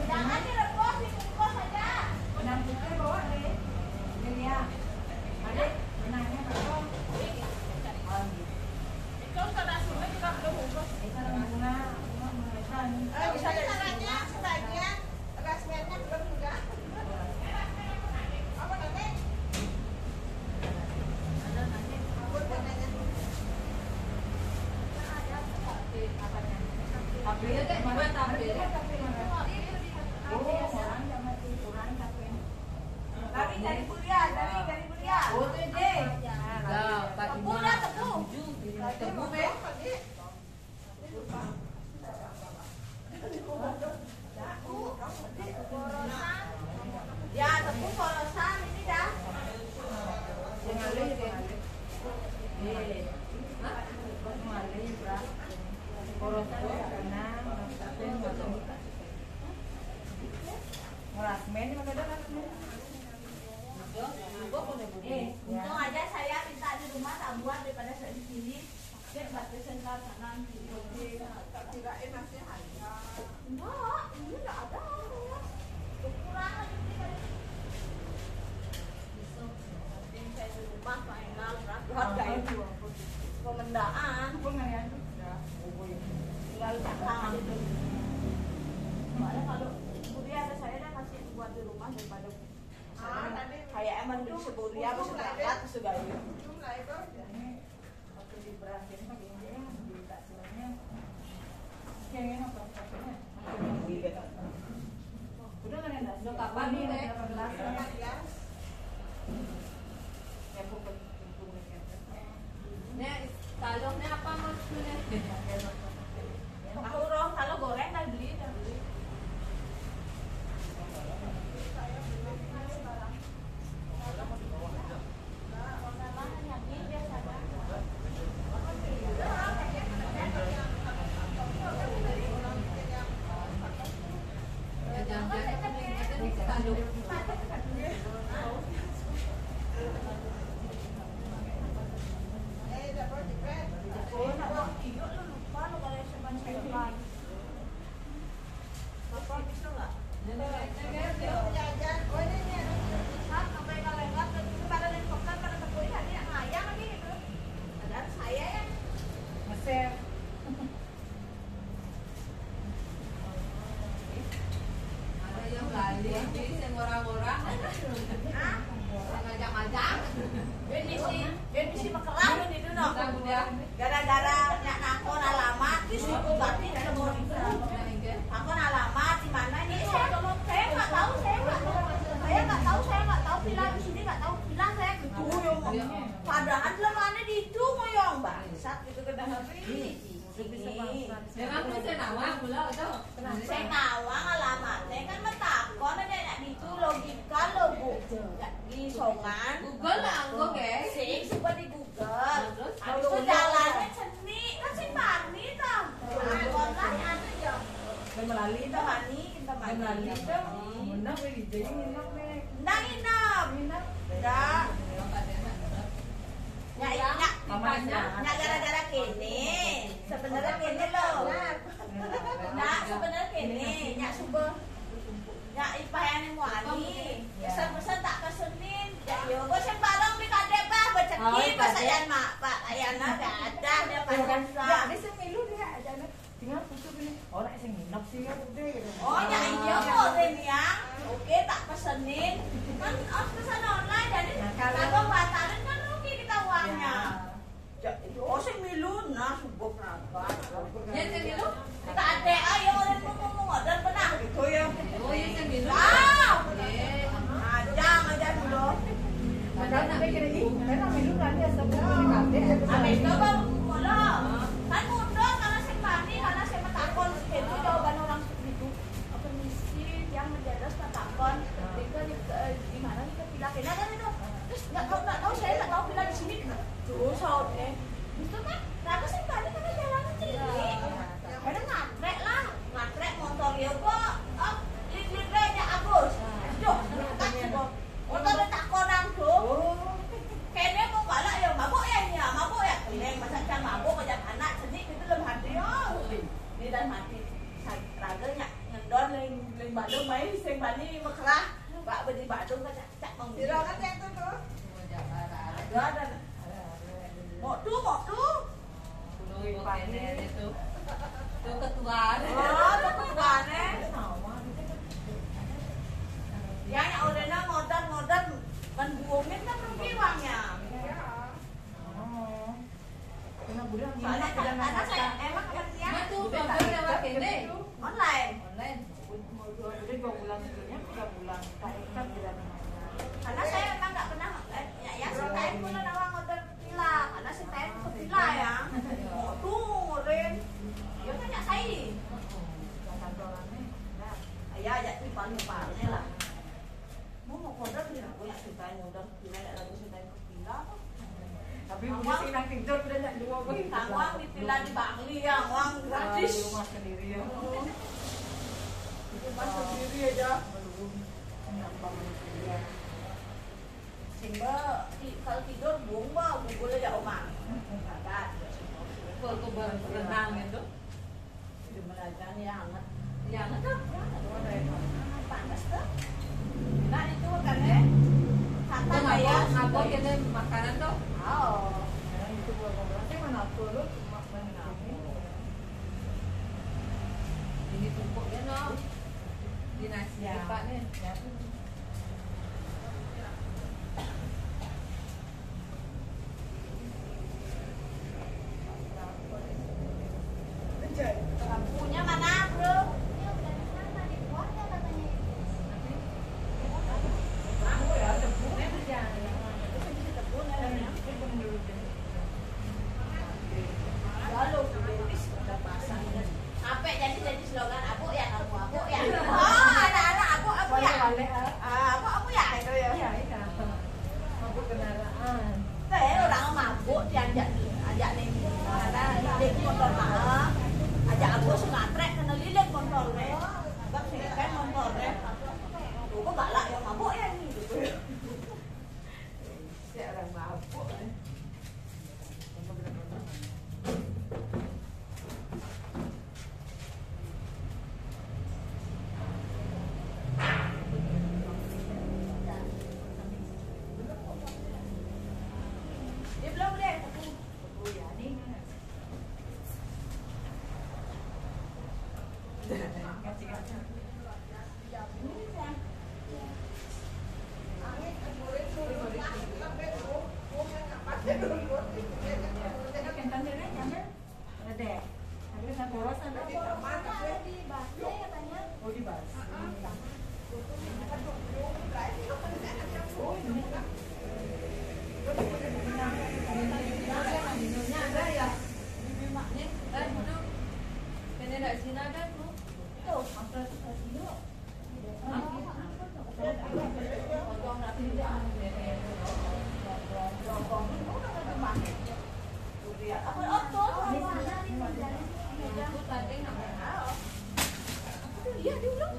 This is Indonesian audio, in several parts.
Jangan direbus, dikukus aja. Benang putih bawa deh. Ini ya. Adik, benangnya berapa? Itu sudah sudah juga belum bungkus. Itu bunga, bunga Bisa caranya sebagian rasmennya belum juga. Apa nanti? ada nanti. Buat warnanya. Tapi ya kayak gimana tapi? Oh, orang sama kurang tapi. Dari kuliah, dari kuliah. Oh, itu deh. Tebu dah, tebu. Tebu be. Ya, tebu polosan ini dah. Jangan lagi deh. Hah? Malih, berat. Poros karena tapi macam rasmen di mana rasmen? Untung aja saya minta di rumah tak buat daripada saya di sini. Dia batasan kanan kiri. Tak kirain masih ada. Enggak, ini enggak ada. Kekurangan ini kali. Yang saya di rumah final harga itu. Pemendaan. Pengen Tinggal tangan itu. Soalnya kalau kuliah ada saya dah kasih buat di rumah daripada kayak emang di sebulia bisa berangkat ke Sugayu. waktu di berakhir pakai ini ya di taksilnya kayaknya apa pakainya udah nggak ada udah kapan nih ada gelas ya pokok Nek, talongnya apa maksudnya? Tahu roh kalau goreng dah beli dah beli. Ya jangan-jangan ini talong. ngeser Ada yang balik, yang orang-orang, yang ngajak-ngajak. Ini sih makelang ini dulu no. Gara-gara nyak nakon alamat di situ berarti semua itu. Nakon alamat di mana ini saya nggak tahu saya nggak tahu bilang di sini nggak tahu bilang saya gitu yo. Padahal lemane di itu moyong bangsat gitu kedah hari. Jangan lu senawang pula itu. Saya ngawang alamatnya kan metakon ada nak itu logika lo bu di songan. Google lah, engko guys. Sing coba di Google. Habis itu jalannya seni kan sing Bani toh. Online ada ya. dan melalui Kita Bani, kita dan melalui Bani. itu menang we jadi nginep nih Nah inap. Enggak. Nyak gara-gara kene. Sebenarnya kene loh. Nah, sebenarnya kene nyak subuh. Nyak ipayane muani. Pesan-pesan tak pesenin. Ya yo gua sing bareng di kadep bah beceki pas ayan mak Pak ayana enggak ada dia ya pasan. ada sih milu dia aja tinggal putus ini orang sing nginep sih ya udah gitu Oh nyak iya kok yang. Oke tak pesenin. Kan pesan online jadi kalau batalin kan rugi kita uangnya. Oh sing milu nah subuh perangkat. Ya sing milu? Kita ada ayo orang ngomong order benar gitu ya. Oh, ya sing milu. Ah, Eh, aja dulu. padahal sampai kira ini karena milu kan dia sebelum dikate Habis itu baru mula. Kan mundur karena sing Bani karena saya takon itu jawaban orang itu. Permisi yang menjadas takon. Itu di mana kita pilih kan itu. Terus enggak tahu Badung mấy sing bani makrah. Pak beli Badung kan cak mong. Sira kan yang tu. Ada. Mau tu. Dulu ini itu. Tuh ketua. Oh, ketuaan ya yang orangnya modal kan buangin kan rugi uangnya. Oh. Kena budak ni. Soalnya karena saya emang kerja Itu mobil lewat ini. online. Online. Udah 2 bulan sebelumnya 3 bulan. Tak ikat tidak namanya. Karena saya emang nggak pernah ya si Taim pun ada orang order villa karena si Taim ke villa ya. Mau tuh ngorin. Ya kan ya saya. Kantorannya. Nah, Ya ya di paling lah. Mau order villa aku ya si Taim order villa ada lagu si Taim ke villa. tapi udah sih nang tidur udah nak 2 bulan. Uang di villa di Bangli ya, uang Di gratis. rumah sendiri ya. Rumah sendiri aja. Belum nyambang dia. Sehingga kalau tidur buang boleh ya Oma. Ada. Kalau berenang itu. Di Melajan ya hangat. Yang itu. Panas tuh. Nah itu kan ya. Kata Tuh saya. ngabok ini makanan tuh. Oh. Nah, itu gua ngobrol sih mana tuh lu cuma main Ini tumpuknya no. Di nasi Ya. Pak nih. Ya. Lampunya mana, Bro? Lampu ya, debunya berjalan. Itu bisa debu namanya. Lalu betis udah pasang. Apa jadi slogan aku ya, aku ya. Oh, anak-anak aku ya. Aku ya itu ya. Iya, iya. Mabuk kendaraan. Saya orang mabuk diajak nih. Ada lilit motor mah. Ajak aku sengatrek kena lilit motornya. Bak sih kan motornya. Tuh kok galak yang mabuk ya nih gitu. Ya orang mabuk. Dia belum deh. Oh ya nih. Oh di bas. Minumnya ada ya. Nih, duduk. Kena dari sini ada tuh. Itu apa itu? Aku tadi nggak. Iya diulang.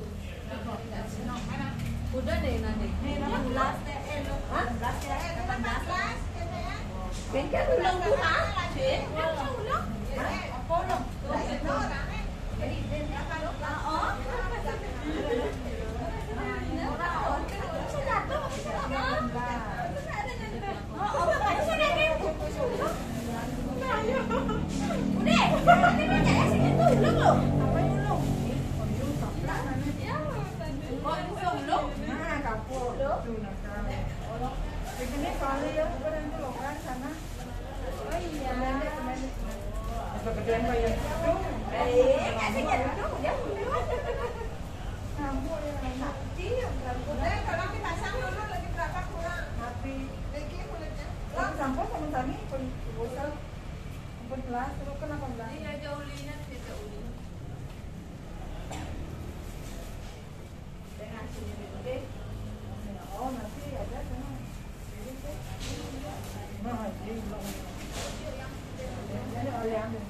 Udah deh nanti. Bengkel ulang tuh ha? Bengkel ulang. Apa ulang? Nah, kapur. Tuh, nakal. Begini soalnya ya, bukan itu loh kan sana. Oh iya. Kegedean kayak gitu. Kamu yang tapi sampul sama Sani pun bosal pun kelas terus kenapa enggak? Ini aja ulinya kita uli. Oh nanti ada sana. Nah, jadi belum. Jadi oleh ambil.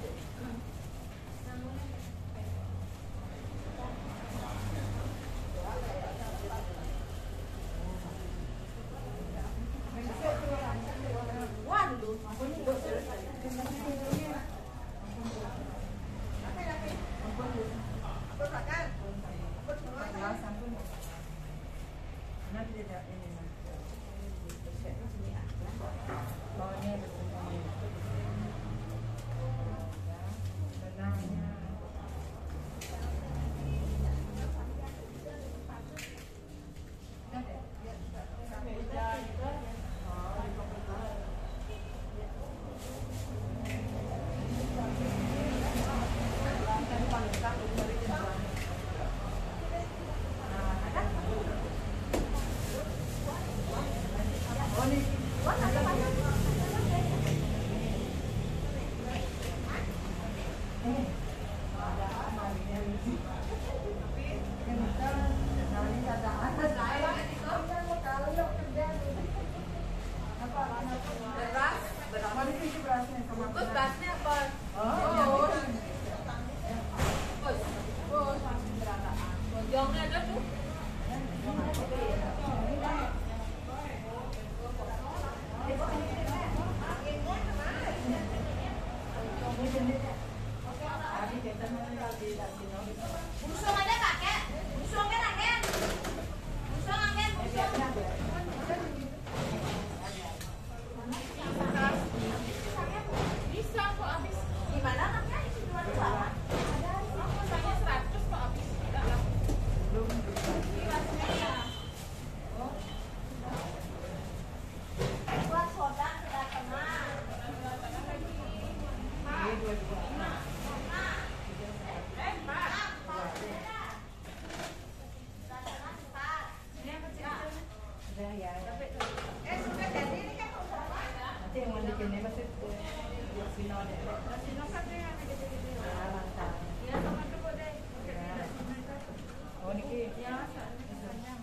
Waduh, Kelas Yongnya ada tuh. Busung ada kakek? Busung kan kakek? Busung kakek? Busung? Bisa kok habis. Gimana kakek? Isi dua-dua? Rasanya 100 kok habis. Enggak lah. Buat soda sudah tengah. Sudah jadi ini kan nanti yang mau bikinnya pasti Sino deh. Sino kan dia yang gede-gede. Mantap. Ya sama dulu deh. Oh niki. Ya, sayang.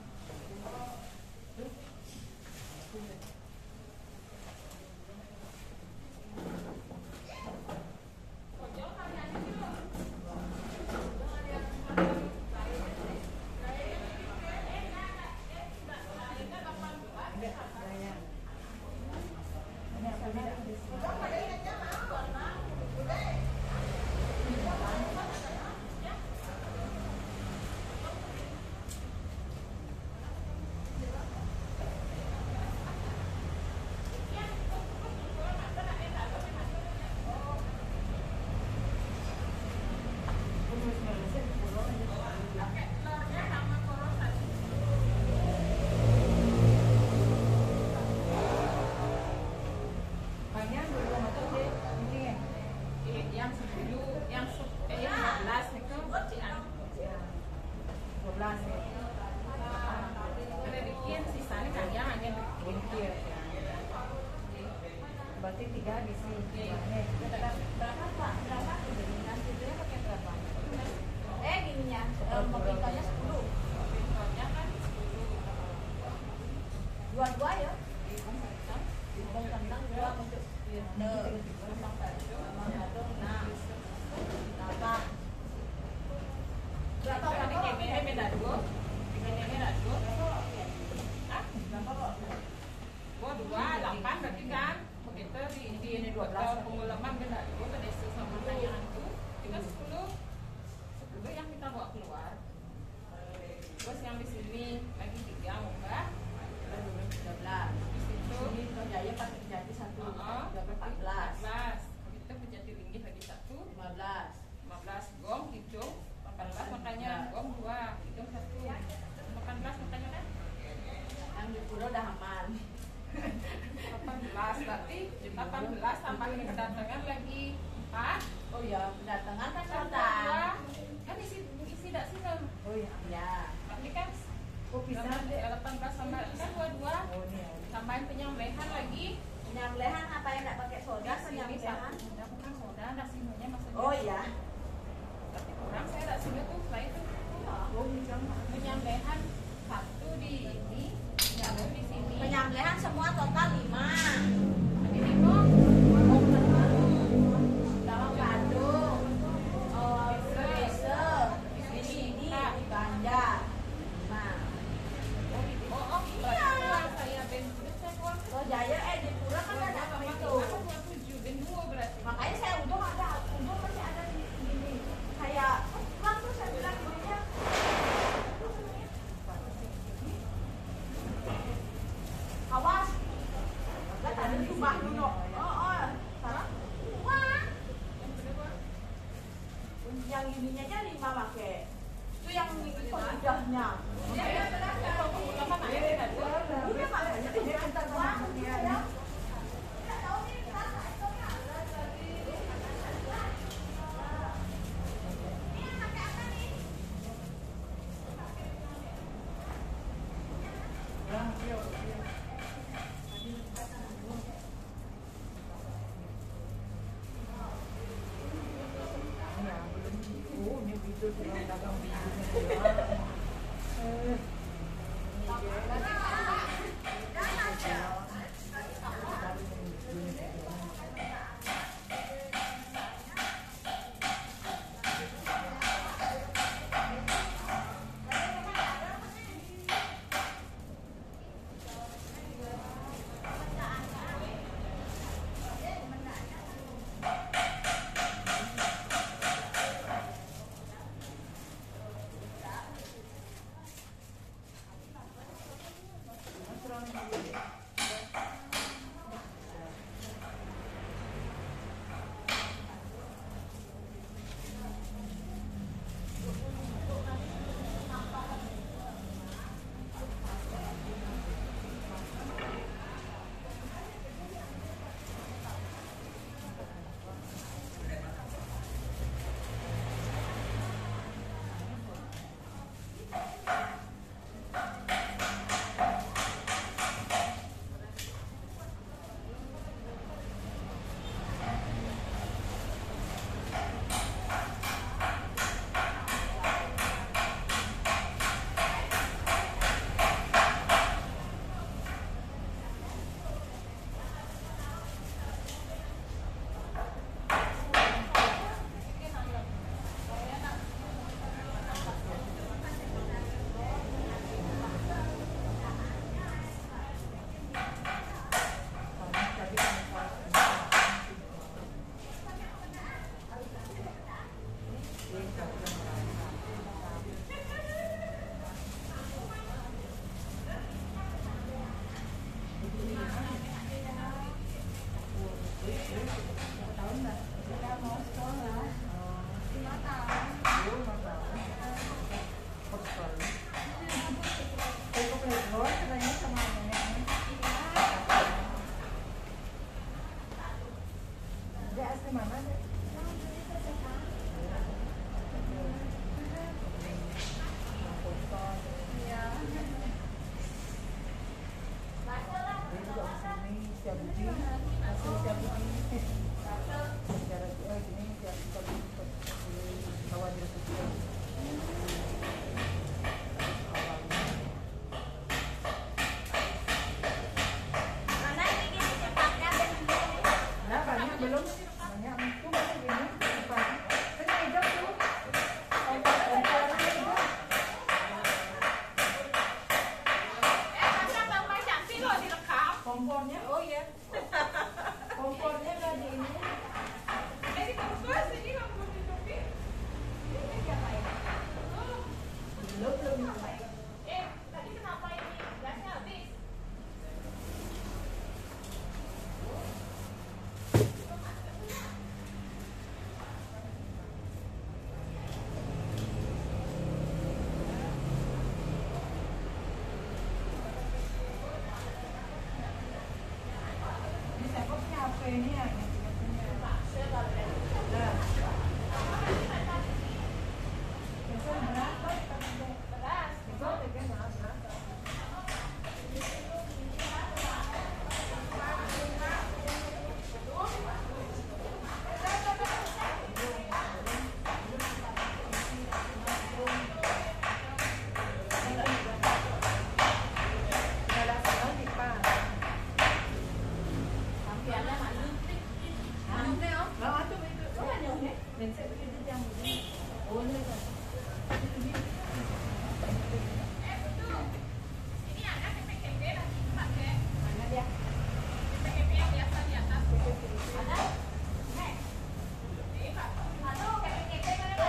Yang 10, yang 15 itu cian. 12 ya. Ada bikin sisanya kalian hanya bikin. Iya. Berarti 3 di sini. Berapa Pak? Berapa? Nanti dia pakai berapa? Gininya, mobilnya 10. Mobilnya kan 10. Dua-dua ya? Bong kentang dua untuk kentang baju sama gadung 6. Berapa? Berapa Ini kayaknya beda dua. Bikinnya beda dua. Ah, Berapa kok? gua 2, 8 berarti kan. Begitu di ini 12 pengulaman beda dua pada sama tayangan itu. Kita 10 yang kita bawa keluar. Terus yang di sini lagi 3 mbak. 13. Di situ Ini Jaya pakai jati 1. 14. 14. Itu penjati ringgit lagi 1. 15. 15 gong hijau. 18 makanya gong 2 hijau 1. 18 makanya kan. Yang di pura udah aman. 18 berarti 18 tambahin kedatangan lagi 4. Oh ya, kedatangan kan Tambah datang. 2. Kan isi dak sini. Oh iya. Ya. Berarti kan Kok bisa? 18 tambah kan 22. Oh ini ya. Tambahin penyembelihan lagi. Penyembelihan apa yang enggak pakai soda? Sini Penyembelihan. udah bukan soda, ada sininya maksudnya. Oh iya. Tapi kurang saya ada sini tuh setelah itu Oh ini sama. penyembelihan 1 di ini, yang di sini. Penyembelihan semua total 5. Ini kok Dalam Bandung. Oh, Desa. Di sini di Banjar. 5. oh berarti saya bensin saya keluar. Oh Jaya di pura kan ada itu. 27 dan 2 berarti. Makanya saya ujung masih ada di sini. Kayak waktu saya bilang duitnya. Awas. Enggak ada jumlah dulu. Oh. Salah. Wah. Yang ininya aja 5 pakai. Itu yang udahnya. Udah makanya dia antar sama dia ya. Oh ini video tulang dagang biji. Mana ini cepatnya dan Nah, banyak belum? Banyak itu masih gini. Depan. Kan hijau tuh. Kompornya hijau. Masa Bang Cantik loh direkam. Kompornya, oh iya. Kompornya nggak di ini. Di kampus ini kampus di Belum. tadi kenapa ini gasnya habis? Ini saya kok punya HP ini ya. Nah. Besok berapa? Besok tiga berapa? Ada salah di Pak. sampiannya mana? Anu teh oh. Lah itu itu. Oh, ada. Bensin itu jam ini. Oh, ini kan. Ini ada PPKP lagi pakai Mana dia? PPKP yang biasa di atas. Ada? Ini Pak. Aduh, kepek-kepek mana?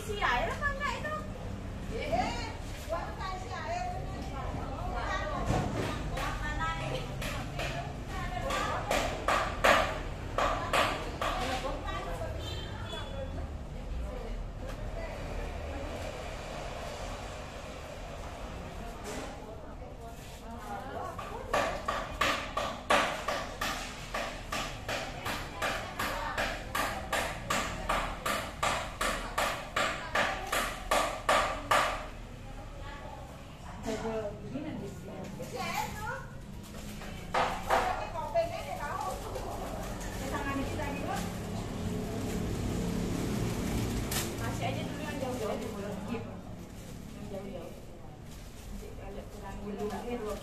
isi air apa enggak itu? Mana ini? Masih aja dulu yang jauh-jauh di bulan Gip. Yang jauh-jauh. Agak kurang dulu lagi 12.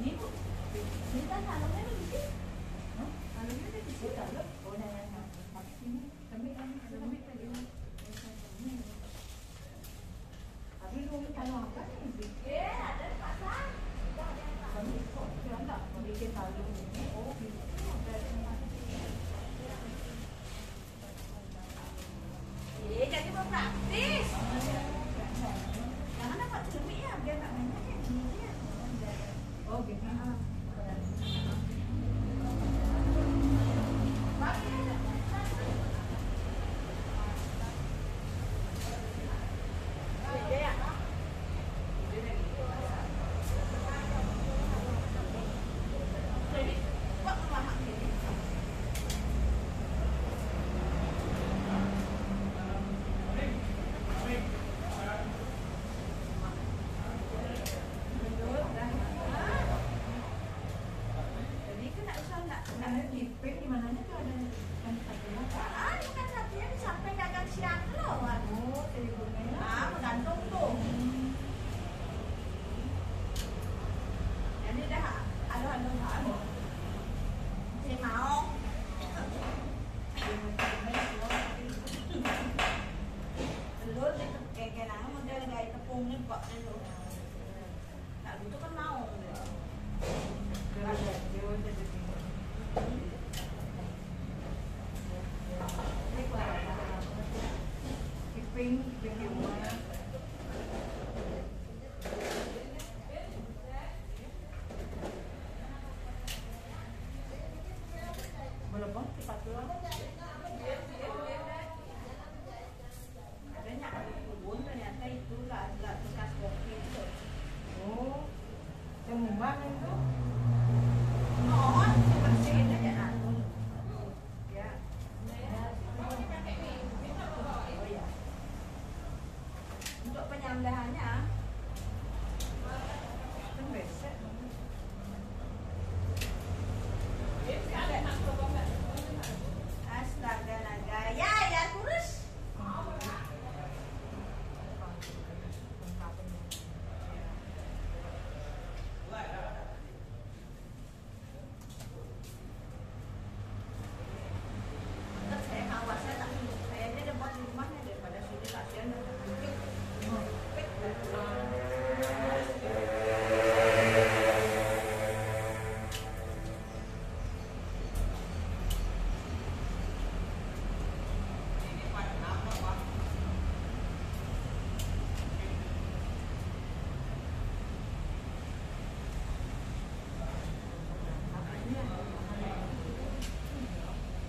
Ini Bu. Ini kan kalungnya di sini. Hah? Kalungnya di sini kalau oh nah pakai sini. Tapi tadi. Tapi lu kalung apa nih? Ada di pasar. Kami kok enggak bikin kalung ini. Oh, gitu. Jadi mau praktis. Jangan dapat lebih ya, biar nggak banyak ya. Oh gitu.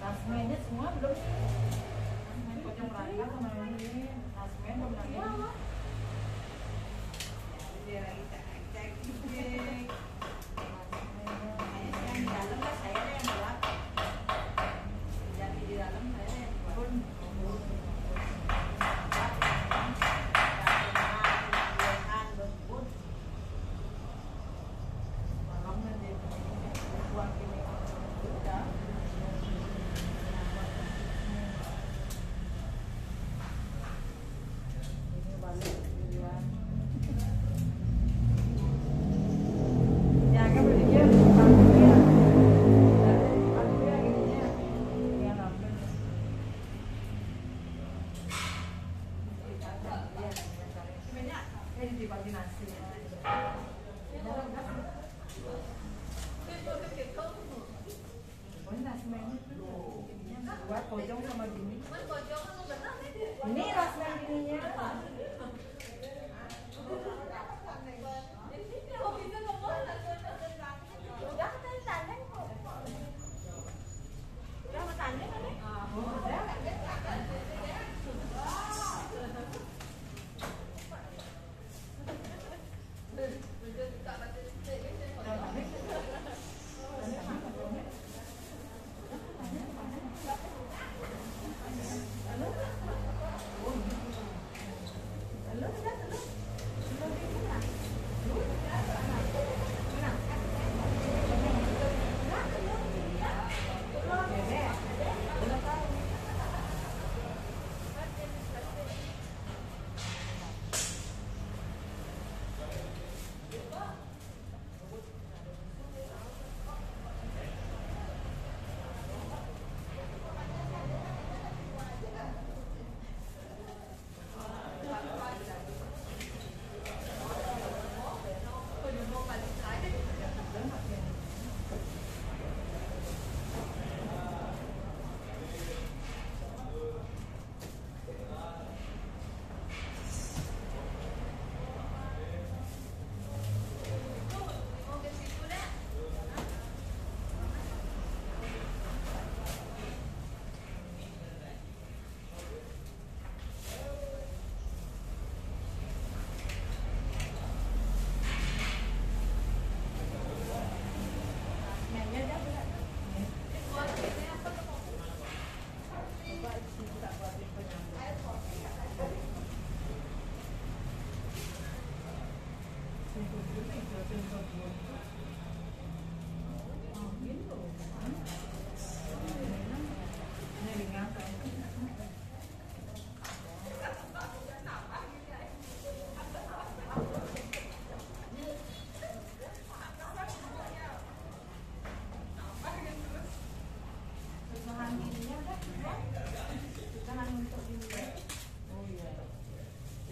Tasmennya semua belum nih. Pocong rangka sama ini. Tasmen belum lagi. Dia lagi cek. Yang di dalam lah saya yang gelap. Jadi di dalam saya yang gelap. buat pojong sama gini. Pojong kan benar nih. Ini rasanya gininya. Udah kan tandeng kok. Udah tandeng kan nih? Oh, udah.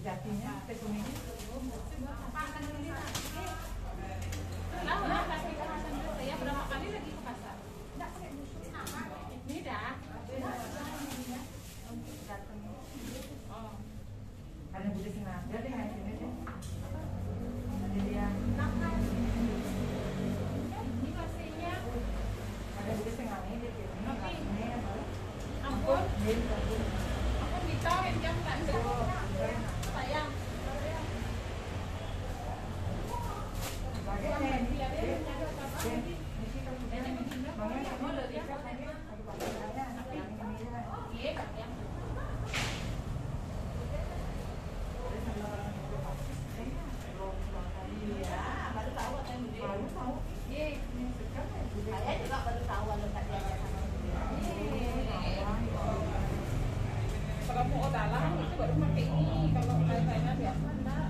Jatinya kesuminya. Lah, kasih ke Hasan dulu. Saya berapa kali lagi ke pasar? Enggak pakai busuk. Ini dah. Oh. Ada bude sengaja deh hari ini deh. Jadi yang Ini kasihnya. ada bude sengaja deh. Ini Ampun. Ini Aku minta jam tak sayang. Iya, Kak, ya. Baru tahu apa yang dia. Iya. Saya juga baru tahu kalau tadi ada sama dia. Kalau mau dalam itu baru pakai ini. Kalau lain-lainnya biasa enggak.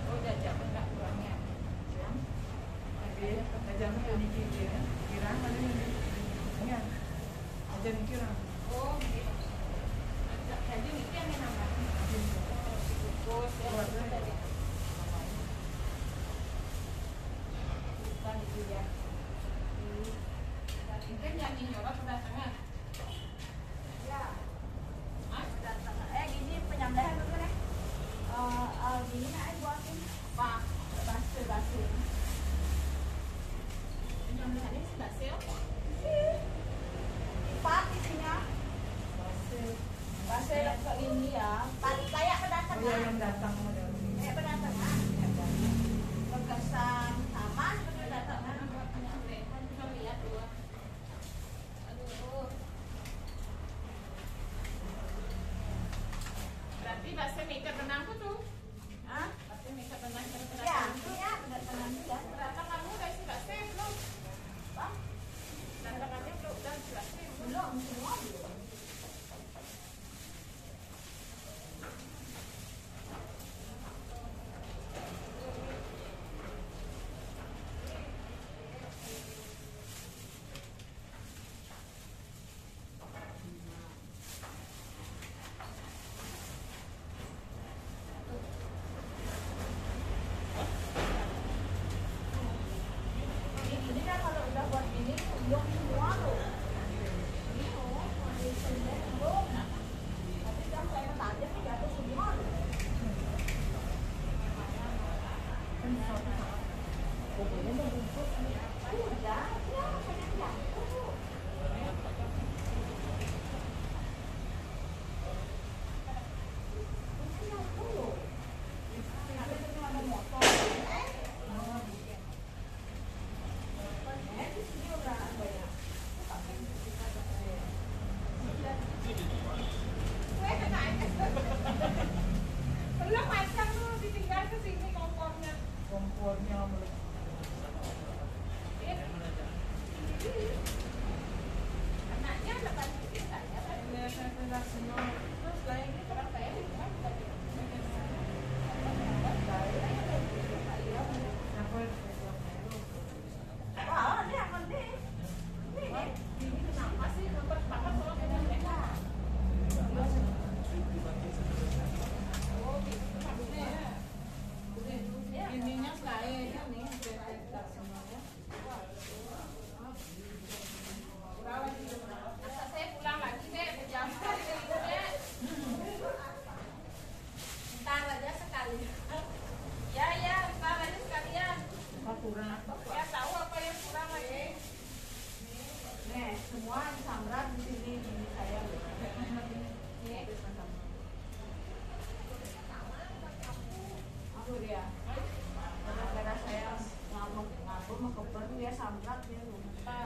Oh, jajak enggak kurangnya. Jamnya ini kira mana ini? Iya. Aja nih kira. Oh, gitu. Jadi ini yang namanya. Bungkus ya. Bukan itu ya. Mungkin yang nyorot kedatangan. Ya, Hah? datang. Gini penyembelihan dulu deh. Gini nak buatin. Pak, Basuh. penyembelihannya sudah sel. Pak isinya. Basuh ke ini ya. Kayak Oh, kedatangan. yang datang model ini. Kayak kedatangan. Berkesan sama seperti kedatangan. Penyembelihan kita lihat dua. Aduh. Berarti bahasa mikir benangku tuh. Hah? Bahasa mikir benang Ya, kedatangan. ya kedatangan juga. Kedatanganmu udah sudah save belum? Bang, Kedatangannya udah sudah save belum? belum semua belum. siung semua loh. Tapi kan saya tajam nih jatuh semua loh. Udah, ya, banyak jatuh. Belum macam tuh ditinggal ke sini kompornya. Kompornya Anaknya lepas dikit aja. Terus lain ini orang saya di rumah juga Wah, ini akan deh. ini kenapa sih ribet banget kalau punya mereka? Oh, gitu maksudnya ya. Ininya selain ini kita semuanya. Masa saya pulang lagi deh, jam deh. Ntar aja sekali. Ya, ntar aja sekalian. kurang. Ya tahu apa yang kurang lagi. Nih, semua disamrat di sini di saya loh. Aku dia. Gara-gara saya ngabur mau keber dia samrat dia lupa.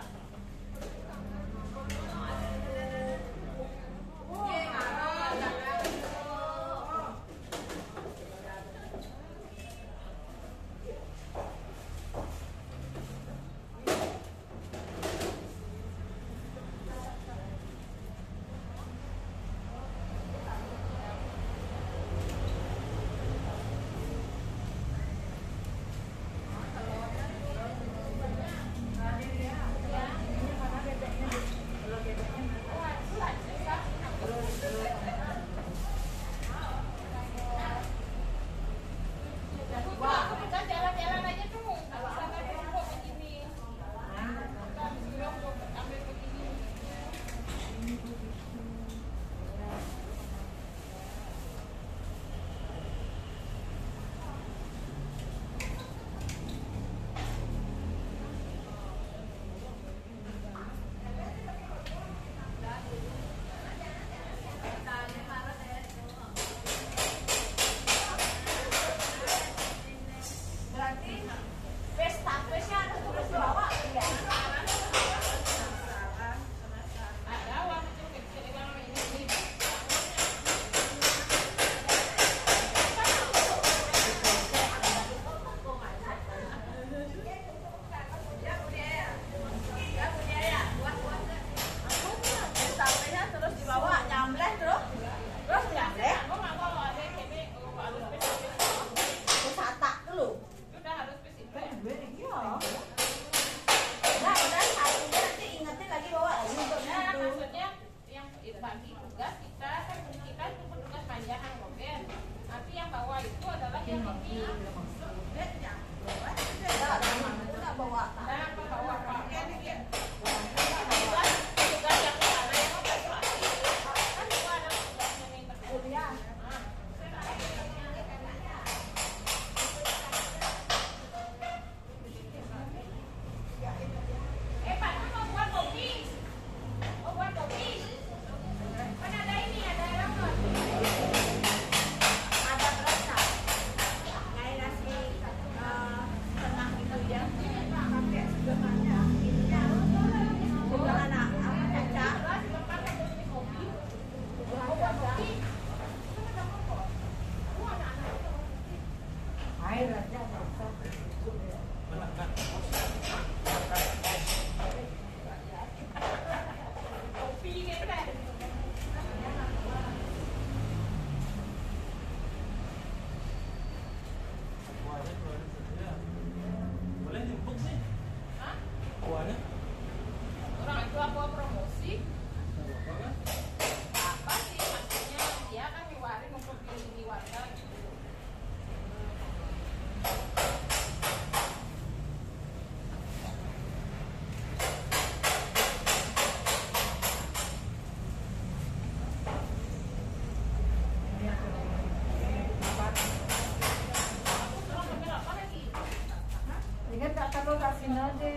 Ingat tak kalau kasih nade.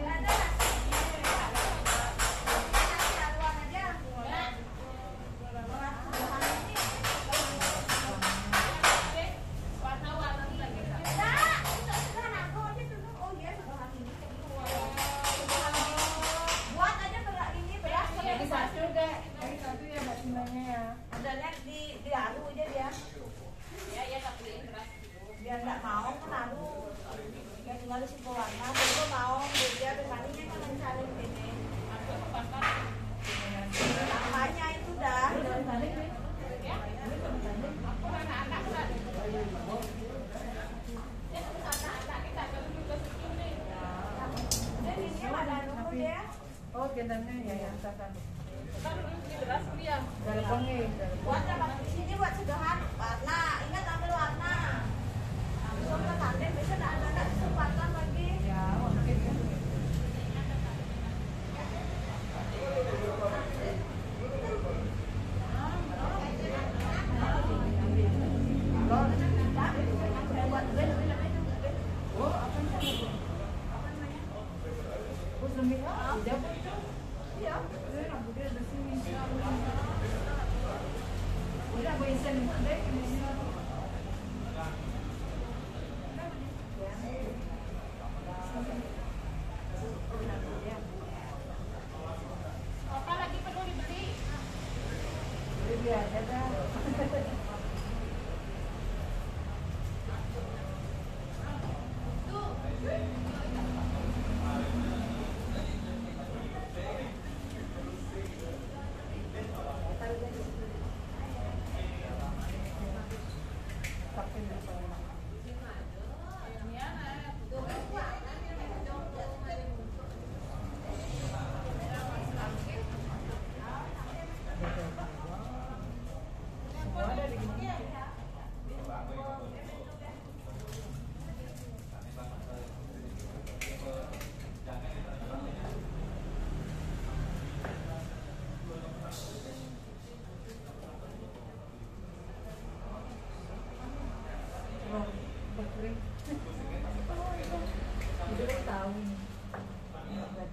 Dia nggak mau kan lalu dia tinggal di situ warna dia mau dia beraninya kan mencari ini namanya itu dah oh gendangnya ya yang takan buat apa di sini buat segahan warna ingat ambil warna langsung ke tanden bisa ada kesempatan lagi ya oke ya. Apa lagi perlu dibeli? Iya, ada.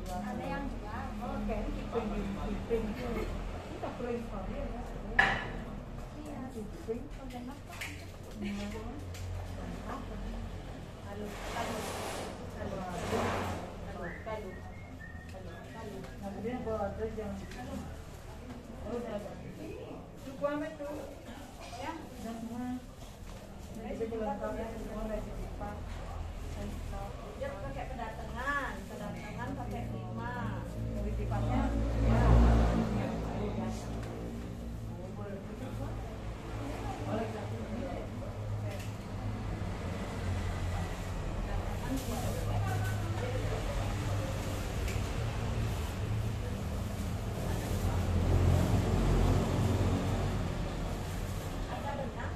ada yang jual dia pakai kedatangan pakai 5 ada benang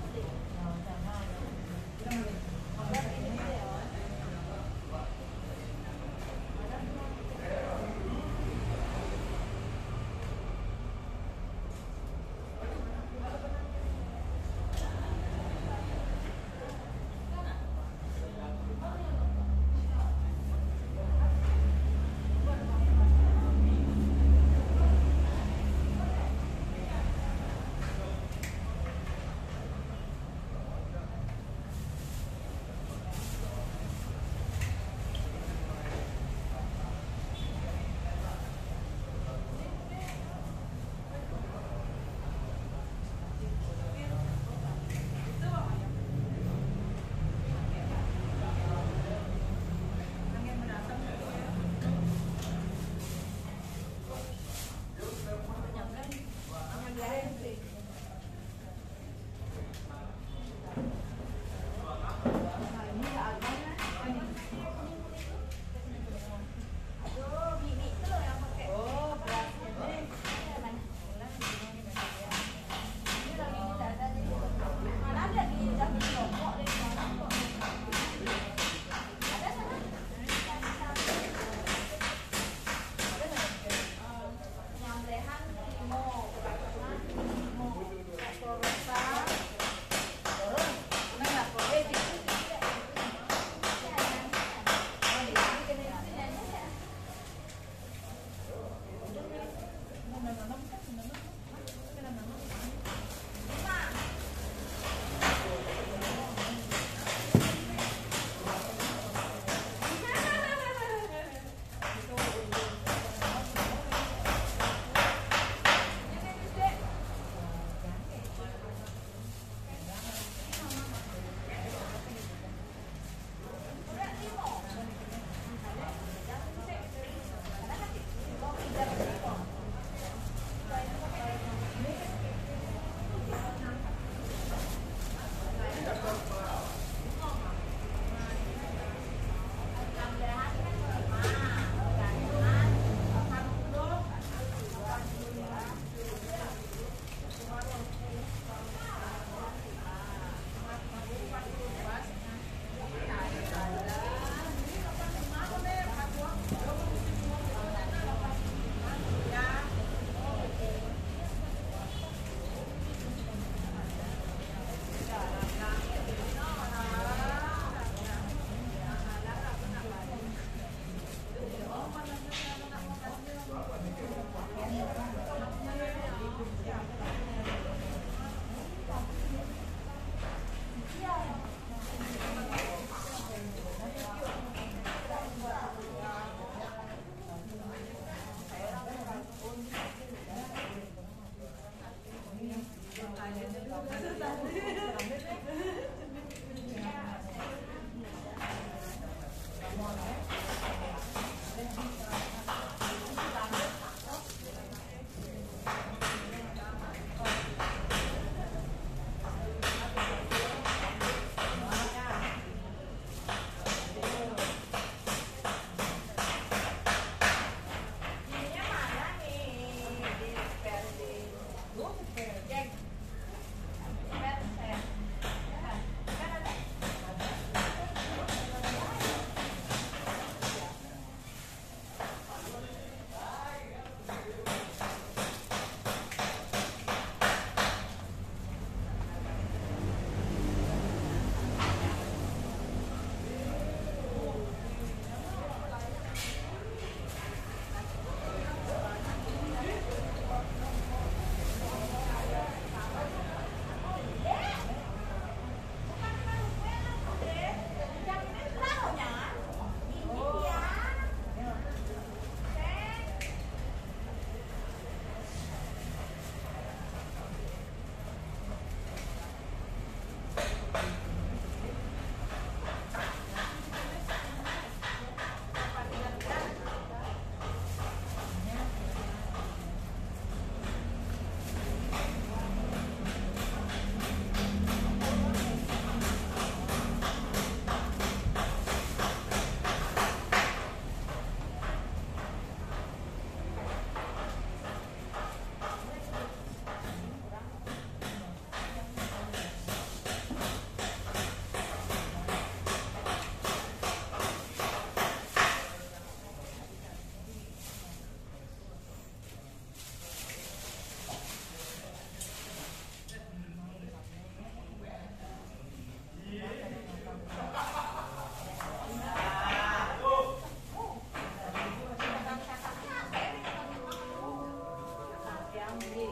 Hãy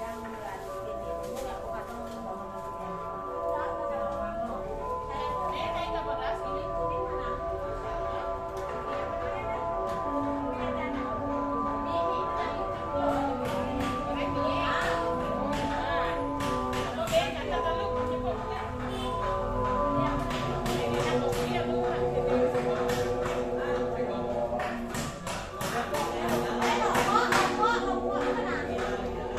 subscribe cho kênh Ghiền Mì Gõ để không bỏ lỡ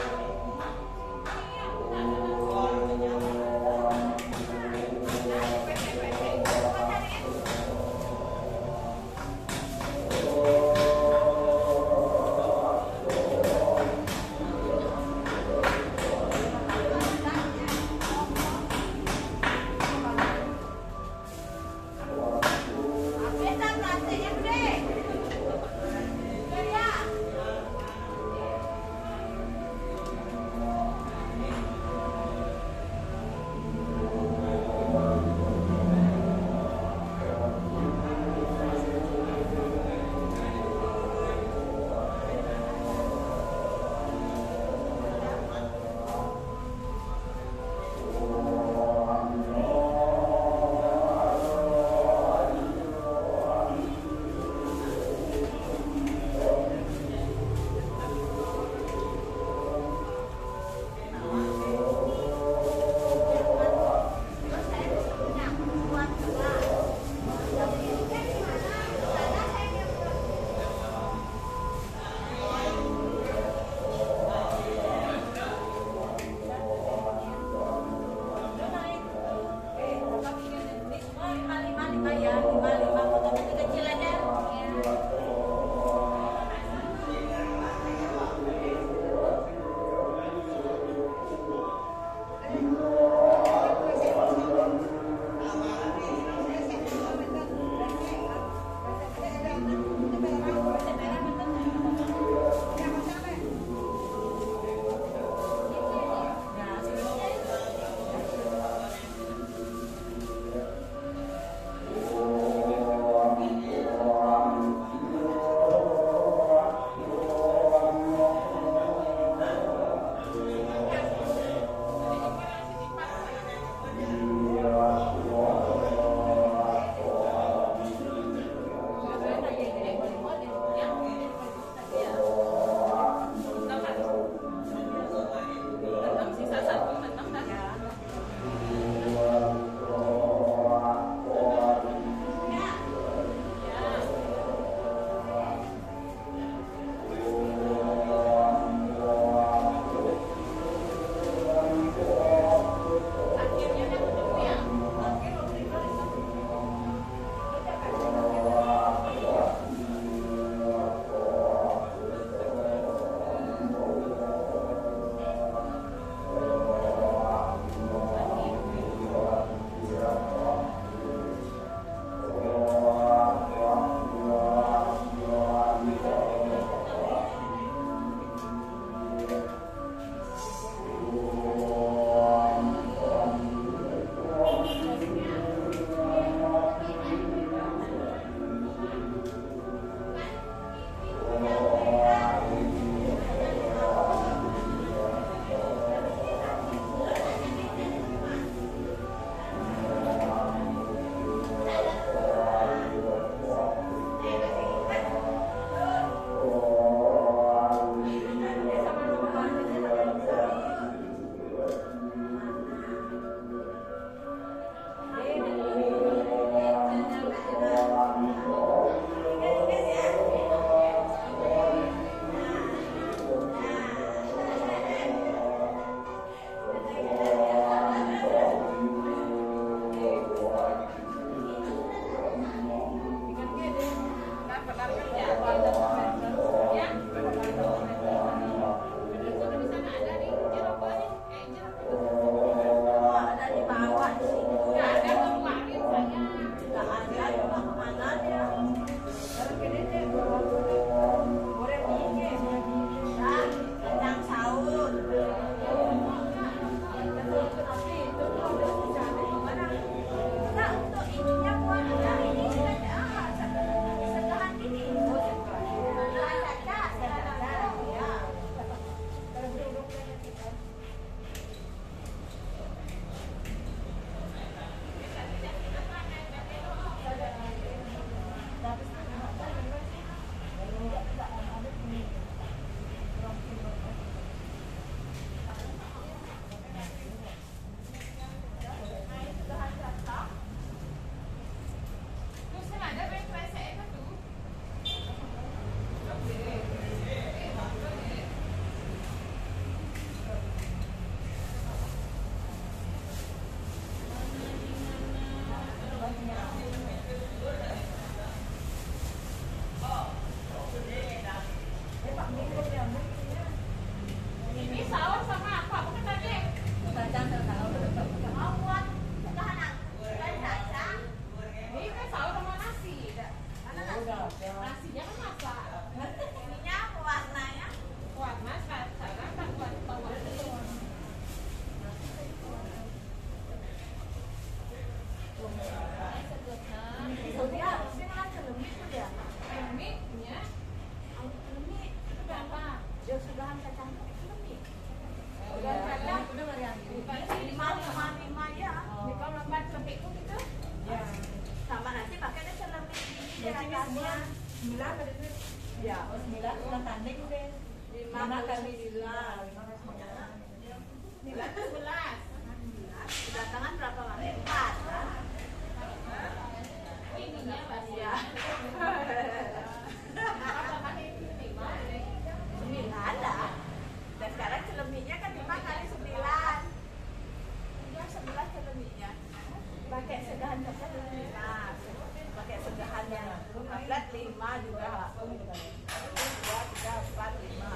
9 pada itu. Ya, 9 pulang tanding deh. 5 kali 9. 11. Kedatangan berapa kali? 4 kan? Ininya pasti Ya. 9 lah. Dan sekarang celeminya kan 5 kali 9. Ya 11 celeminya. Pakai segahan saja 5. Pakai segahan yang 15 5 juga. 1, 2, 3, 4, 5.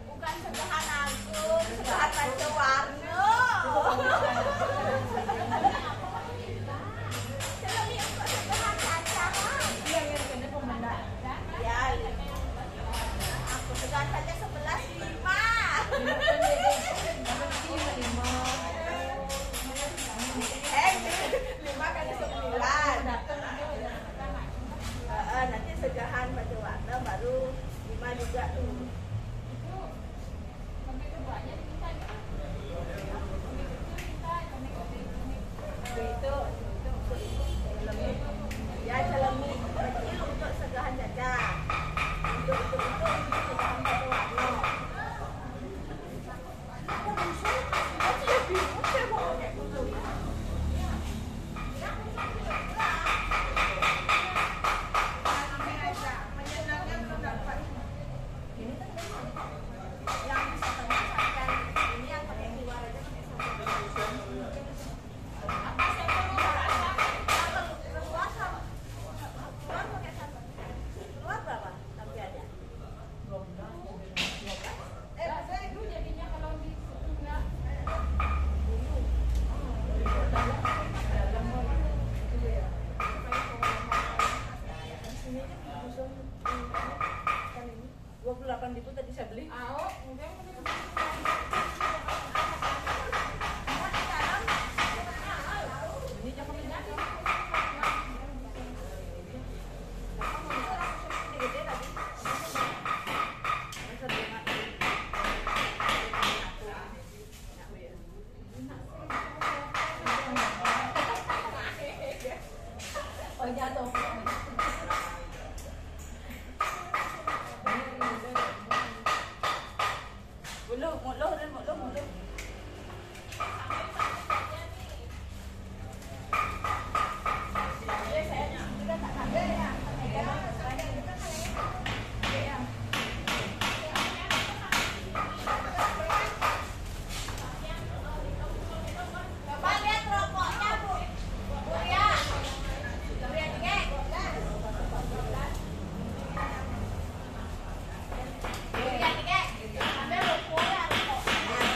Bukan segahan agung, segahan pancawarna. Celemi untuk segahan saja. Iya, kena pemenang. Ya, aku segahan saja 11 5. Lima kali 9. Nanti segahan baju warna baru 5 juga tuh. itu sampai keduanya diminta ya. Sampai kecil minta, sampai gede. Itu celemi. Ya celemi kecil untuk segahan saja. Untuk segahan baju warna. Saya bingung saya mau pakai kutu. Yang satunya sampai ini yang pakai keluar aja pakai sampai apa saya keluar sama keluar pakai sampai keluar berapa tampilannya? Saya dulu jadinya kalau di enggak Sini aja bisa 28.000 tadi saya beli. AO, enggak Ini jangan menjadi. Gede tadi. Oh, jatuh. Mulu. Coba lihat rokoknya, Bu. Bu ya. Lihat ini. Lihat ini. Ambil rokoknya, rokoknya.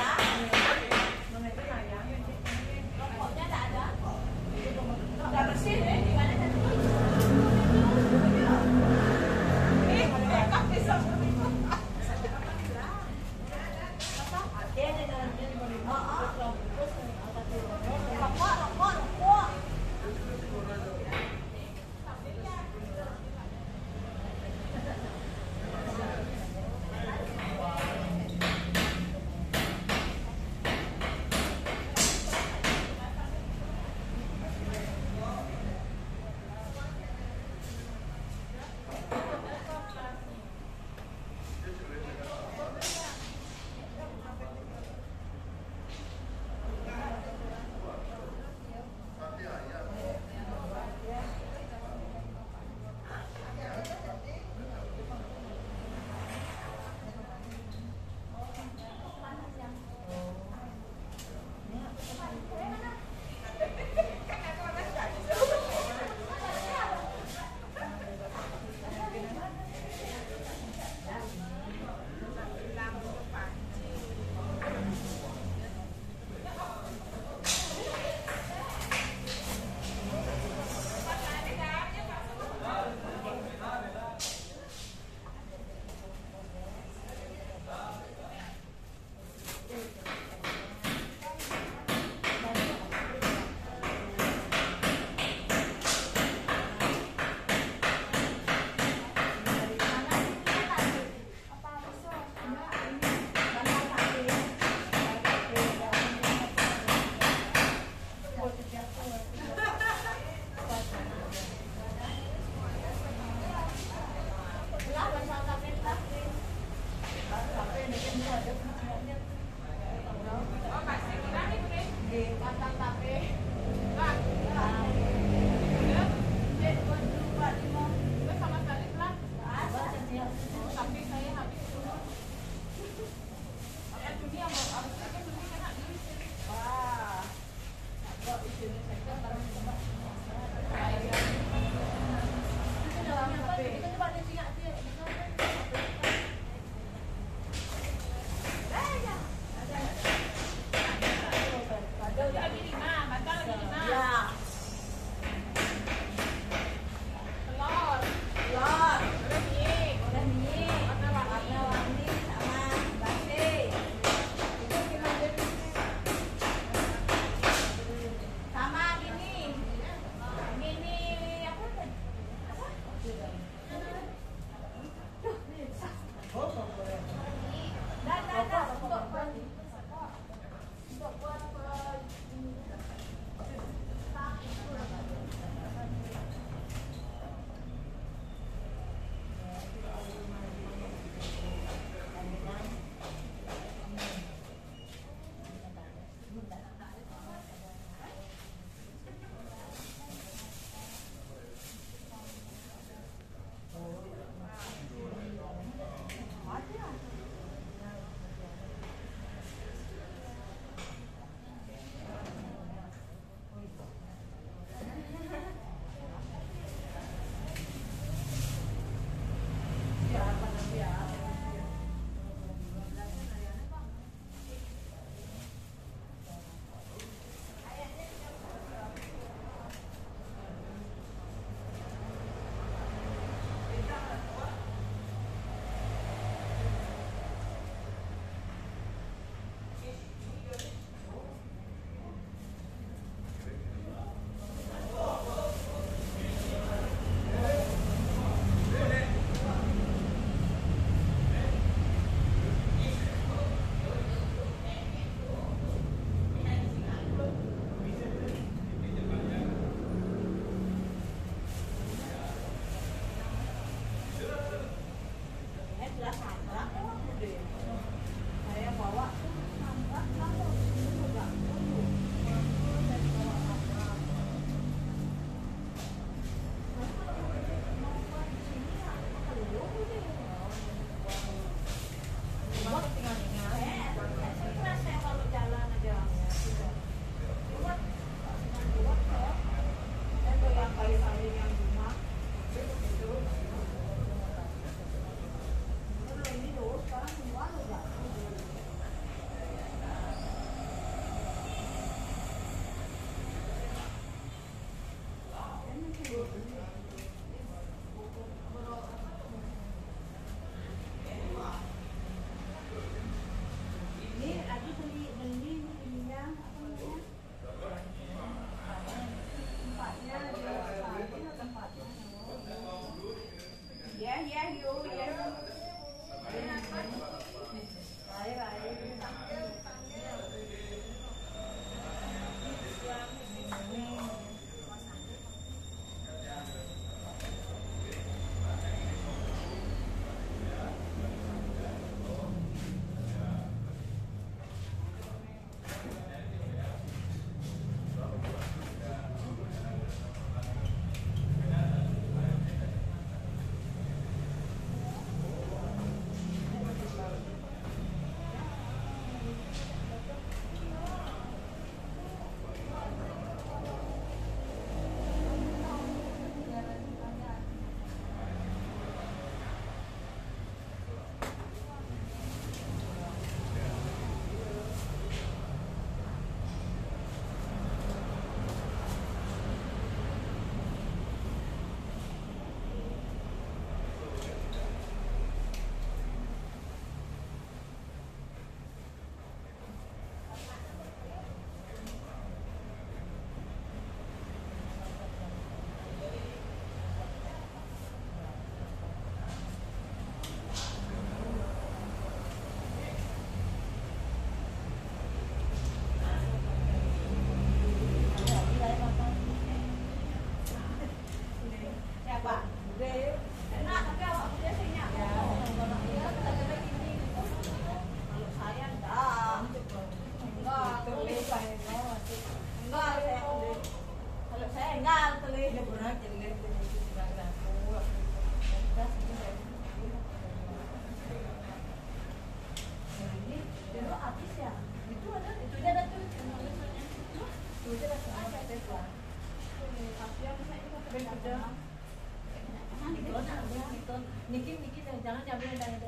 Niki jangan diambil jangan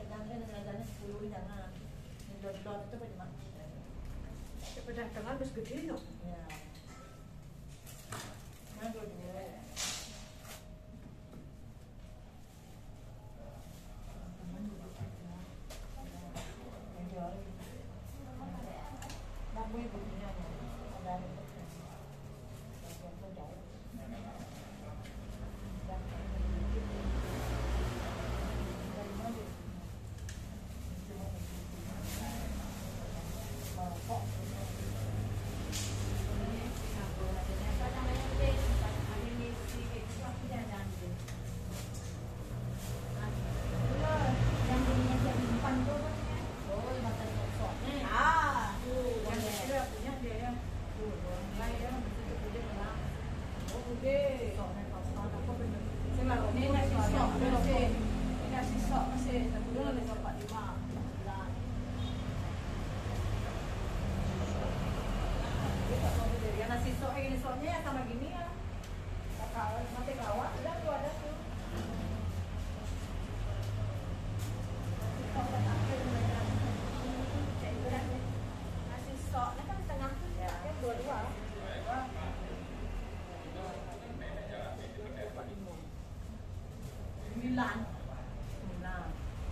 10 jangan. Dot itu bagaimana? Pedagangan wis gede no. Ya. Nah, dua. Nasi sok ini soknya ya sama gini ya. Mati kawat udah tuh ada tuh. Nasi soknya kan tengah tuh ya, dua-dua.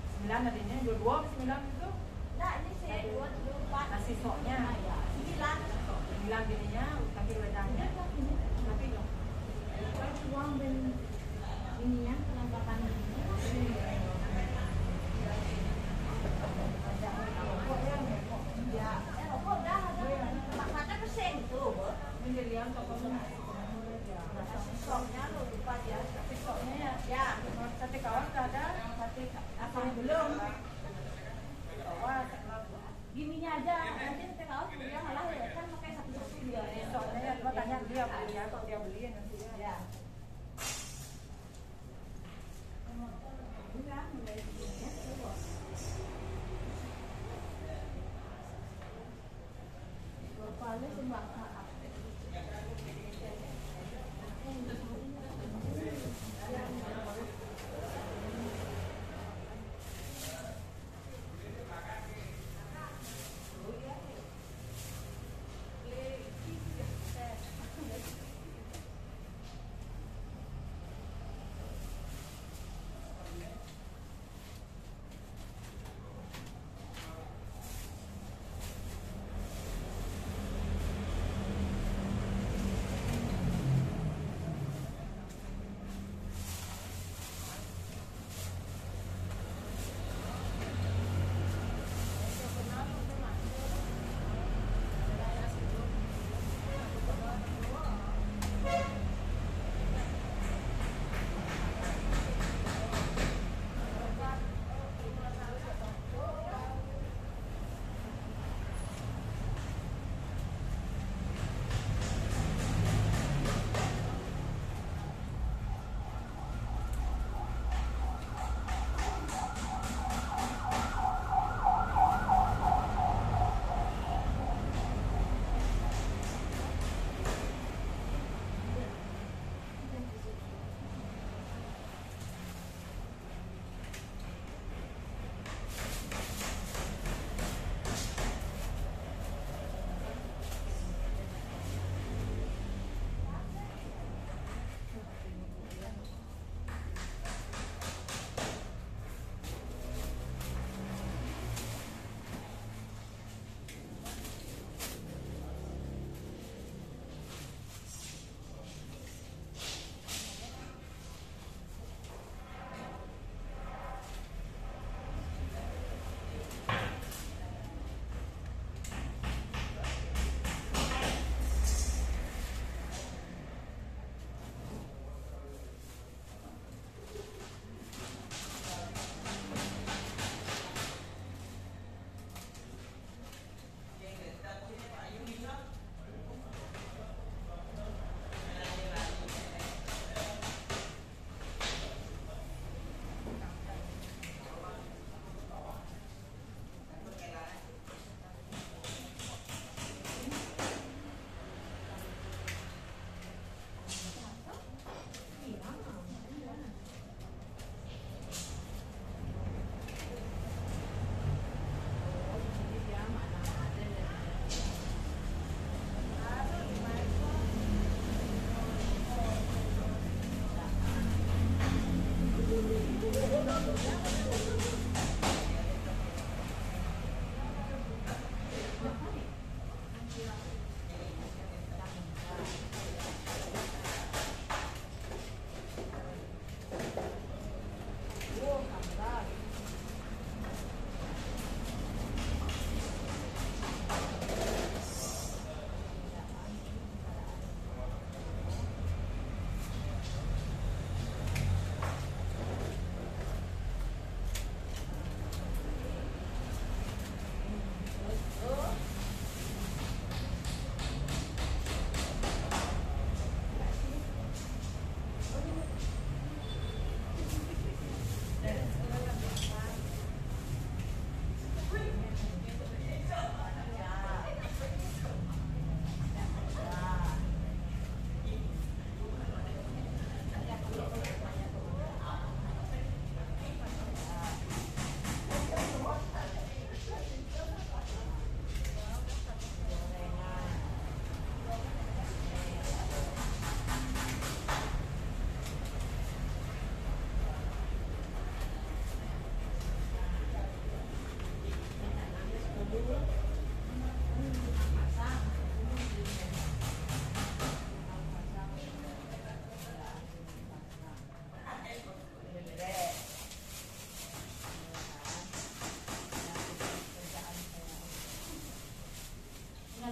Sembilan adanya dua-dua sembilan itu. Nah, ini sih dua-dua. Nasi soknya ya. 9 jadinya kaki wedangnya. Tapi dong. Uang dan ininya penampakan ya, rokok dah makanya pesen tuh, Menjelian toko soknya lo lupa dia, soknya ya. ya, Sate kawat nggak ada. Sate apa belum? Kawat. gininya aja, nanti tahu dia malah ya kan pakai satu dia. Soalnya gua tanya dia beli ya, kalau dia beli nanti dia. Ya. Enggak, mulai begini ya. Bapaknya sembah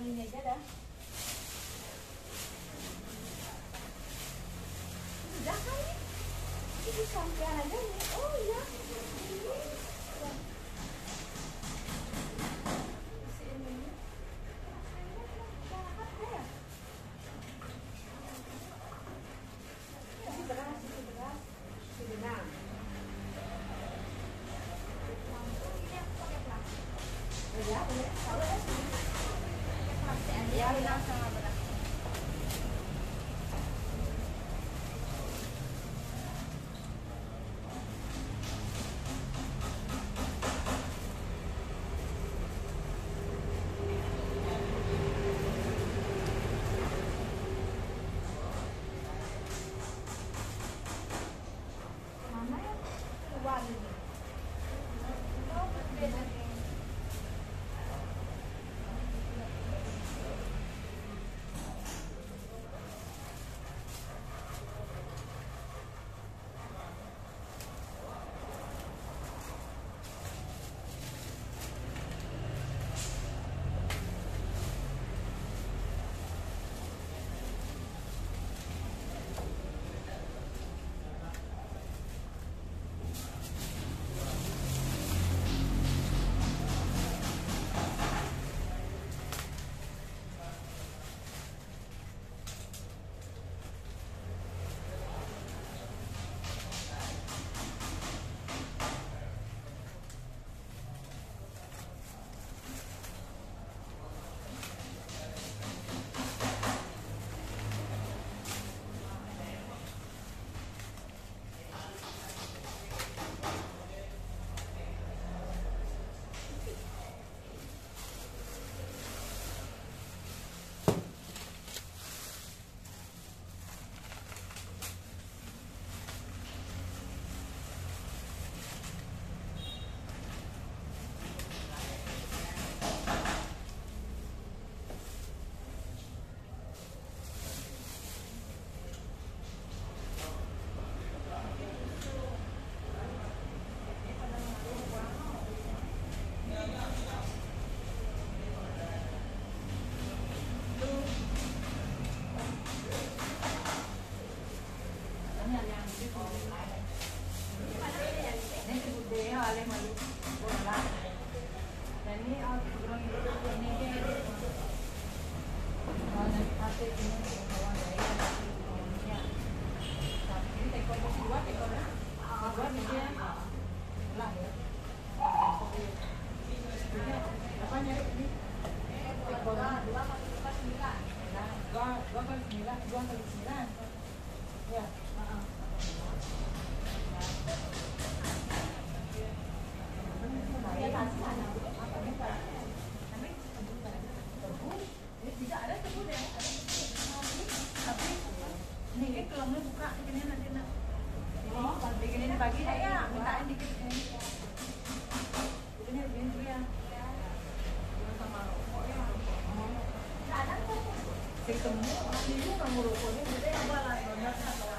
Ini aja dah. Udah kan nih? Ini sampean aja nih. Oh iya. Pagi ya, minta dikit ini. Ini dia. Sama rokok ya. Ketemu, ini kamu rokoknya gede apa lah? Banyak atau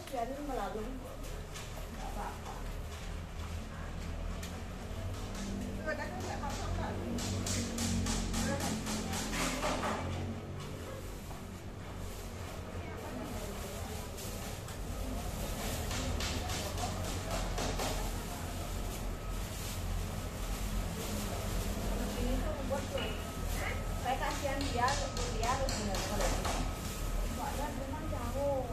biarin melalui. Nggak apa-apa. Saya kasihan dia, terus dia harus benar-benar. Soalnya memang jauh.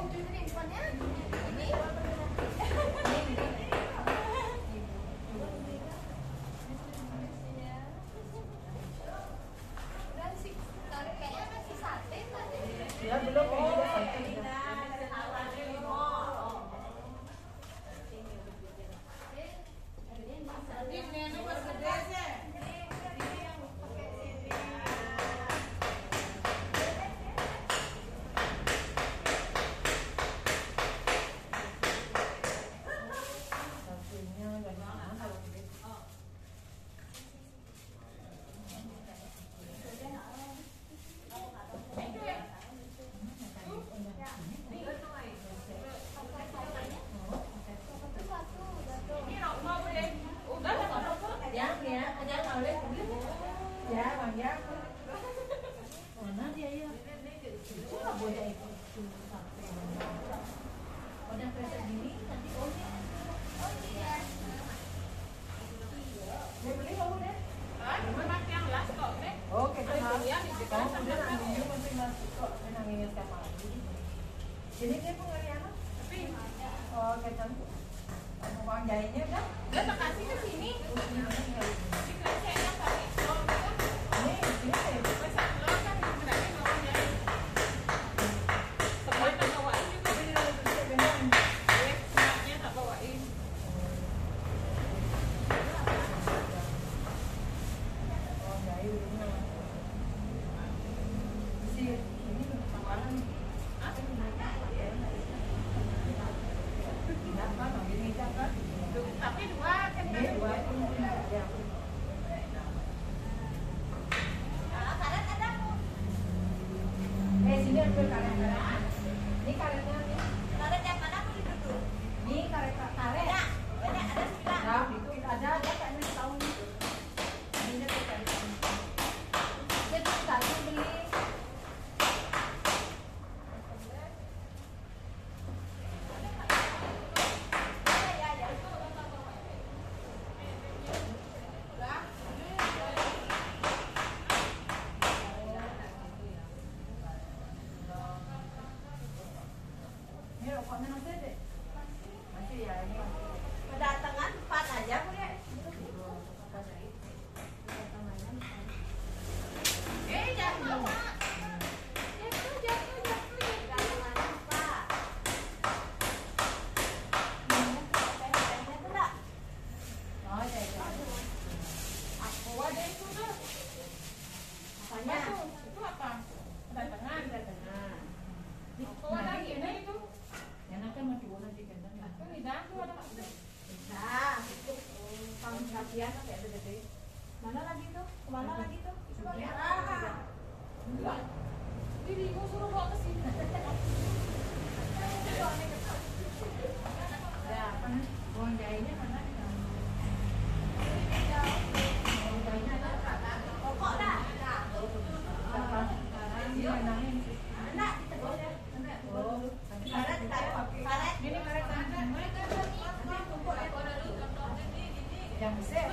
Oh, itu nih bukannya? Ini. Dan si kayaknya masih sate tadi. Ya belum kayaknya udah sate. Ini dia pengalian apa? Oh, kacang. Uang jahitnya udah? Dia tak kasih ke sini. Di kreceknya kali. Ini ya. Besar telur kan sebenarnya orang jahit. Semua tak bawain juga. Semuanya tak bawain. Uang jahit ini. Ini tawaran. Tapi dua kan Karet ada mu. Sini ambil karet. Ini karetnya nih. Karet yang mana mau duduk? Ini karet. Banyak, banyak ada 9. Nah, itu ada kayaknya setahun itu. Ini tuh karet. Itu tadi beli. Ini rokoknya masih ada? Masih ya, ini Kedatangan 4 aja Bu ya. Jatuh, Pak. Jatuh. Kedatangan 4. Enggak. Oh, ya. aku ada itu tuh. Apanya? Itu apa? Kedatangan. Aku ada gini itu. Yang akan mau jual nanti kan? Itu lidah tuh ada apa? Nah, itu tahun kasihan apa ya gede. Mana lagi tuh? Kemana lagi tuh? Enggak. Dirimu suruh bawa ke sini. Ya, apa nih? Uang jahitnya mana? Uang jahitnya ada? Pokok dah. Apa? Ini mainannya nih. Enggak, ditegur ya. Oh, Karet. ini karet ada. Yang besar.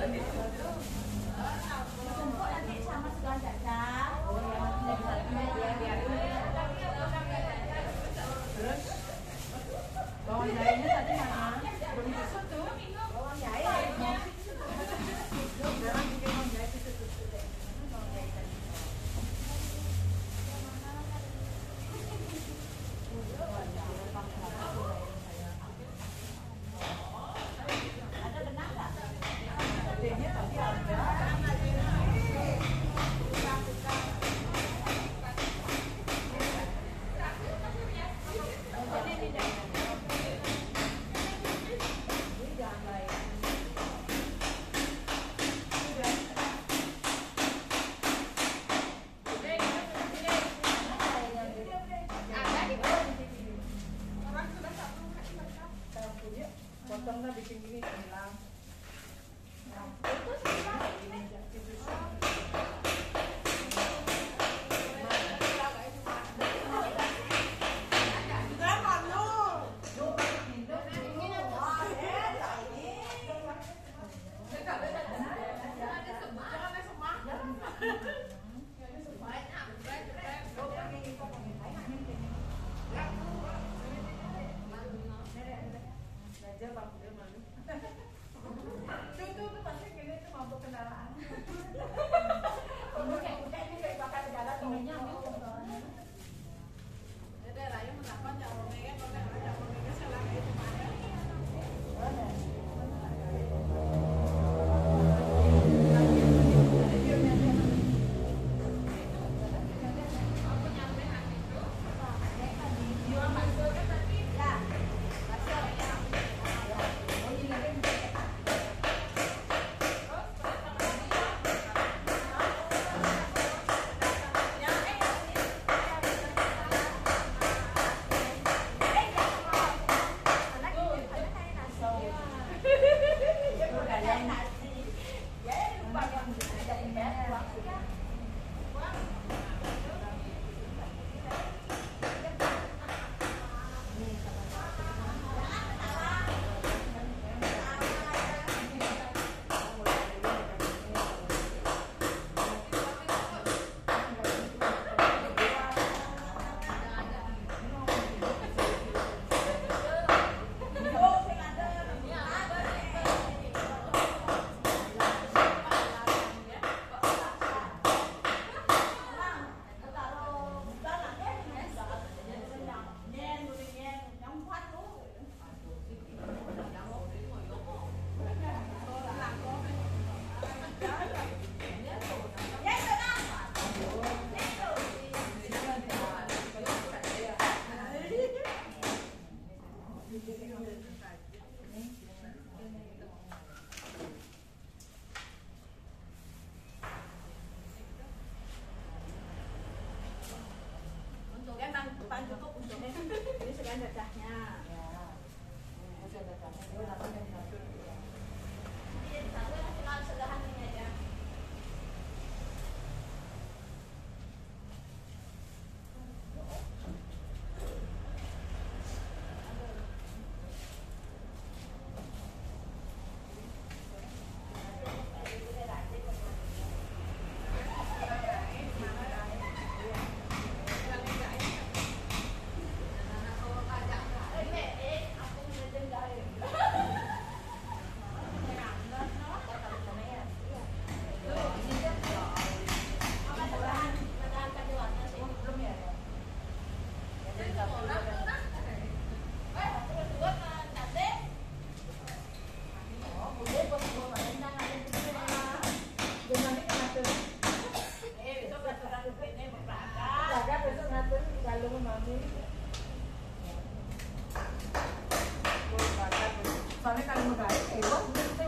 Tumpuk nanti sama segelas cacah. Oh, yang satunya dia Terus bawang jahitnya tadi mana? Belum besar tuh. Bawang jahit. Sekarang bikin bawang jahit itu tuh. Bawang jahit tadi. Ada benang nggak? Adanya tadi ada. Potongnya bikin gini hilang. tengahnya. Ya. Masih ada tengah. Itu nanti yang satu. Jadi satu nasional sederhananya aja. Soalnya kalau megahnya hewan, kita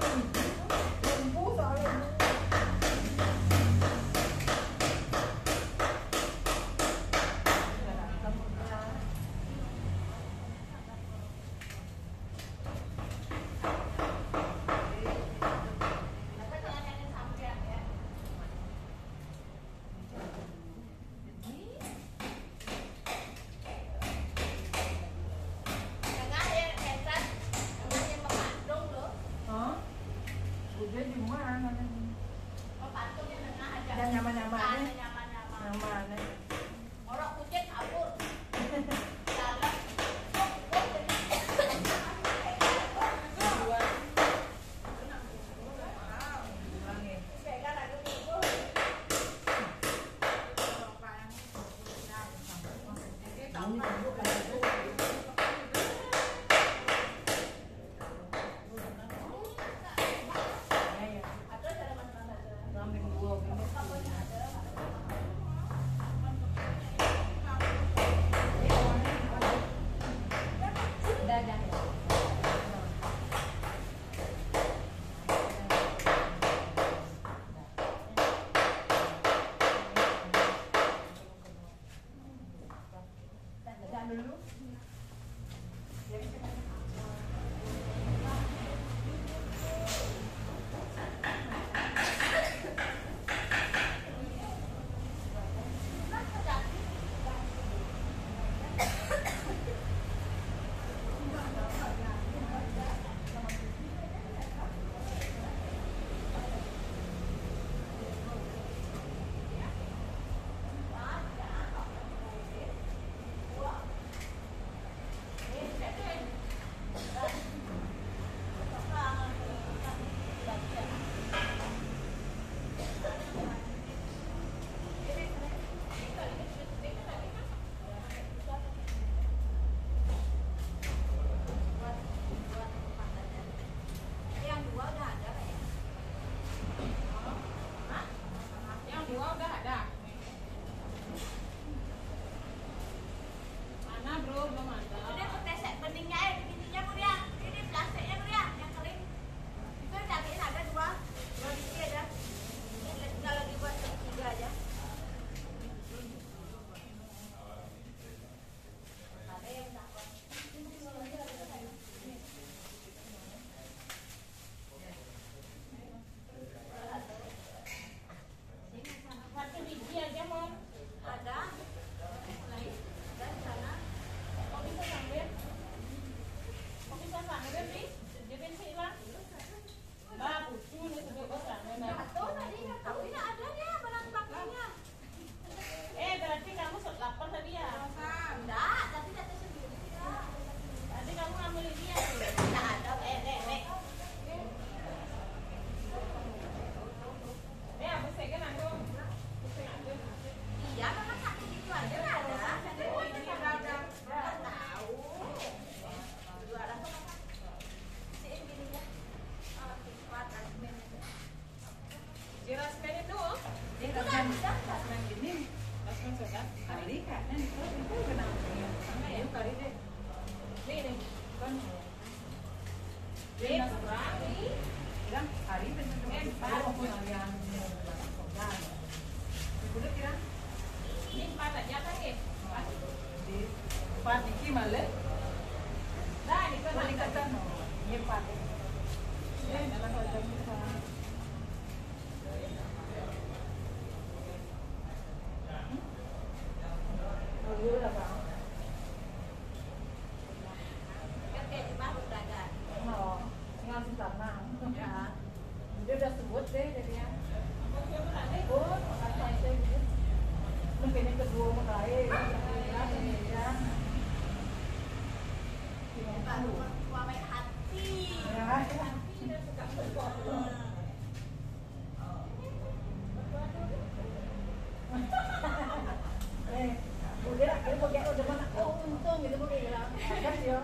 lumpuh soalnya. Hah? baru mertua baik hati. Ya. Udah, udah mana? Oh, untung gitu mau hilang. Ada sih ya.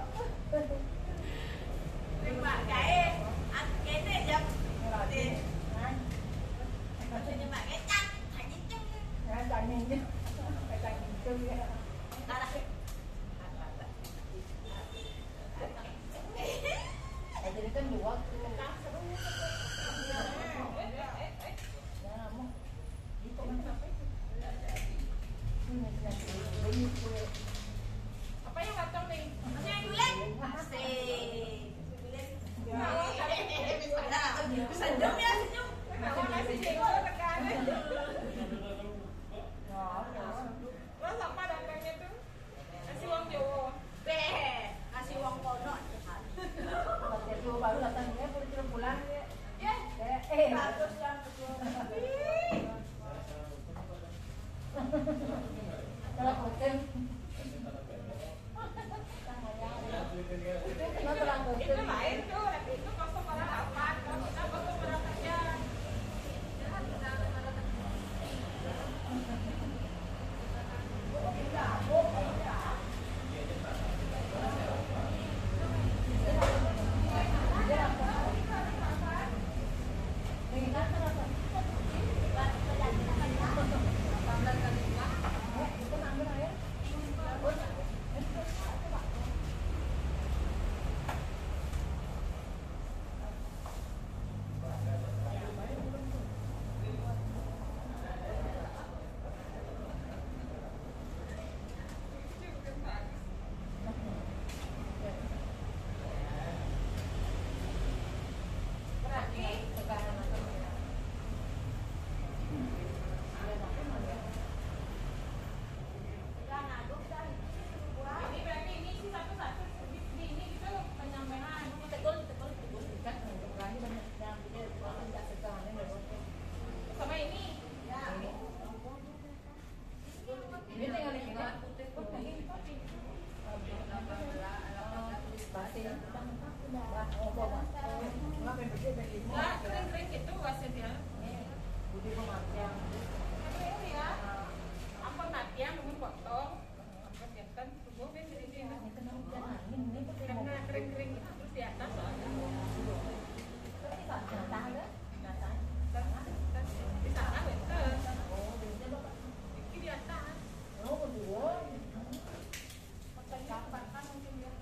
Terima kasih. Aku kene jam. Maksudnya mak kecak, kecak. Ya, tanya. Kayak gitu ya. Jadi kan dua Apa yang datang nih? Yang bulan. Asik. Senyum ya, senyum. Kenapa kasih jengkol tekan? Lo sama datangnya tuh kasih uang Jawa. Kasih uang kono. Waktu baru datangnya baru bulan ya. Bagus yang Kalau hotel Itu lain tuh, tapi itu kosong orang apa? Kalau kita kosong orang kerja. Ini berarti ini sih satu-satu ini gitu penyampaian. Sama ini. ini tinggal di sini. Nah, kering-kering gitu wasit ya. Budi pemakaian. Kering ya. Ampun mati yang namun potong. Ampun jantan tubuh ben jadi dia. Karena kering-kering itu terus di atas soalnya. Di sana betul. Ini di atas. Pakai kapan mungkin ya.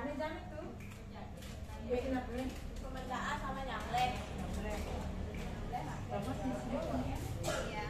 Ada jam itu. Ya kenapa? Pemecaan sama nyamlek. Bapak sih ya. Iya.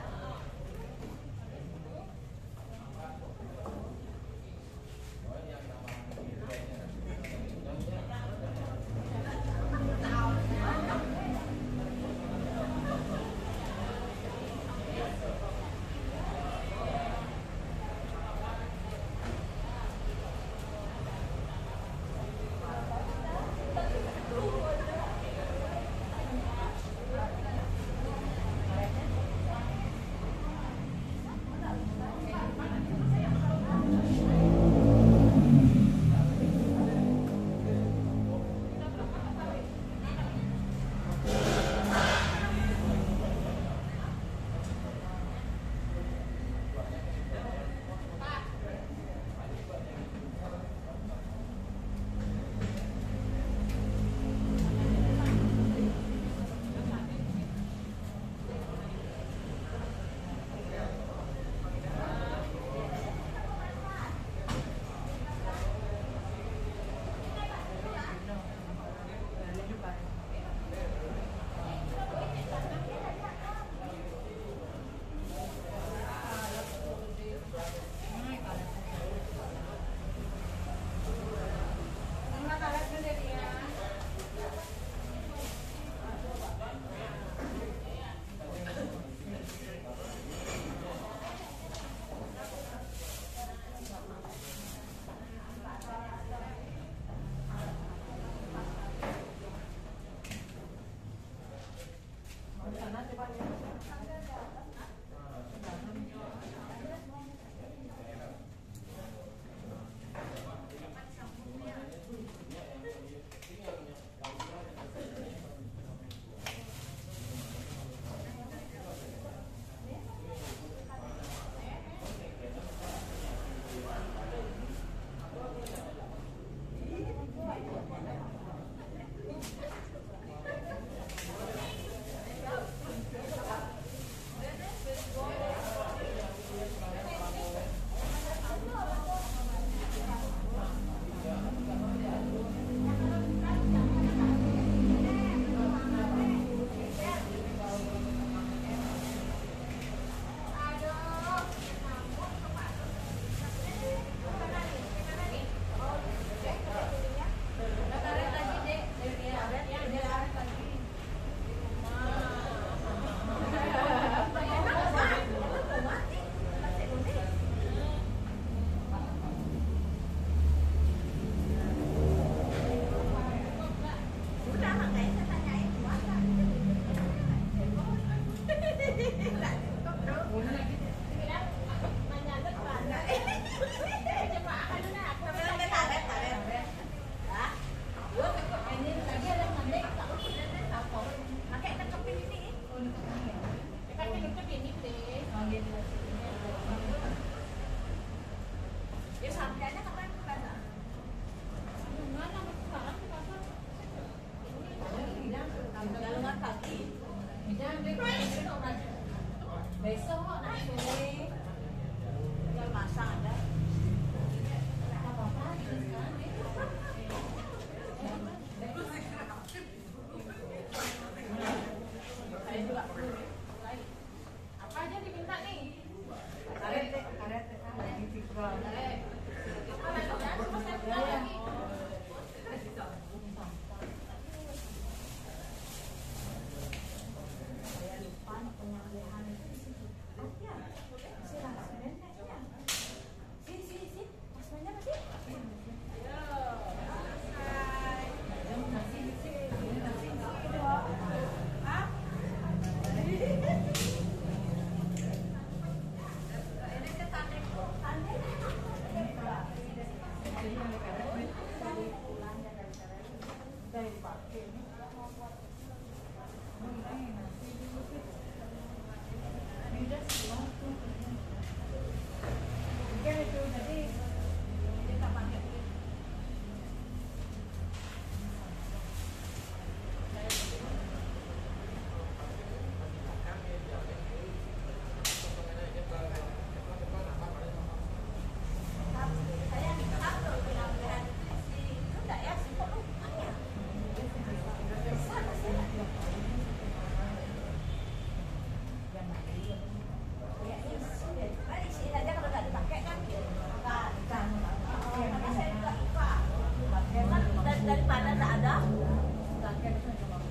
daripada tidak ada.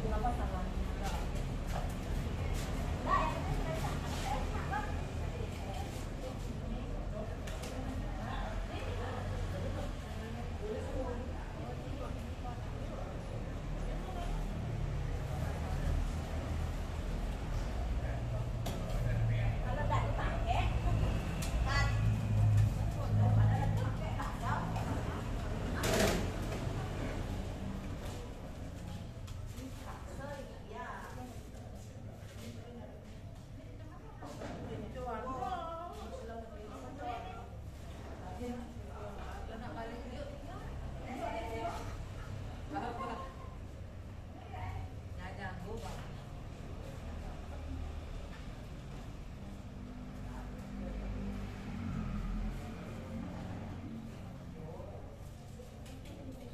Kenapa salah? Kalau tidak dipakai,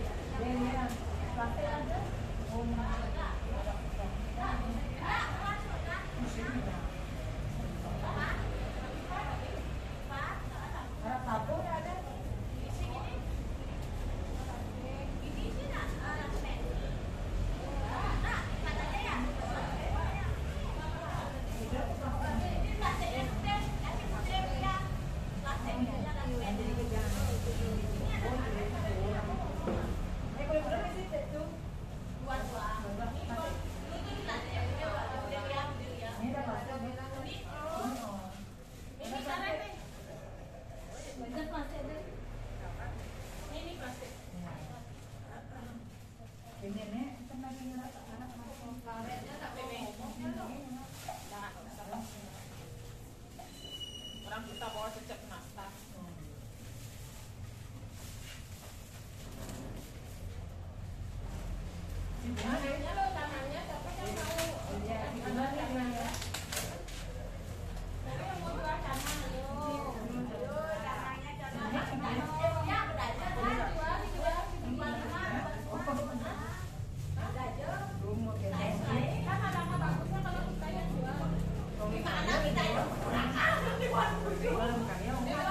kan daripada dipakai tak ada. Orang kita bawa cecep nastar. Tangannya lo, tangannya tapi kan mau ada tangannya. Tapi yang mau jual tangan lo. Tangannya contohnya ya belajar lah. Lama-lama bagusnya kalau kita yang jual. Gimana kita itu kurang. Jual kali ya.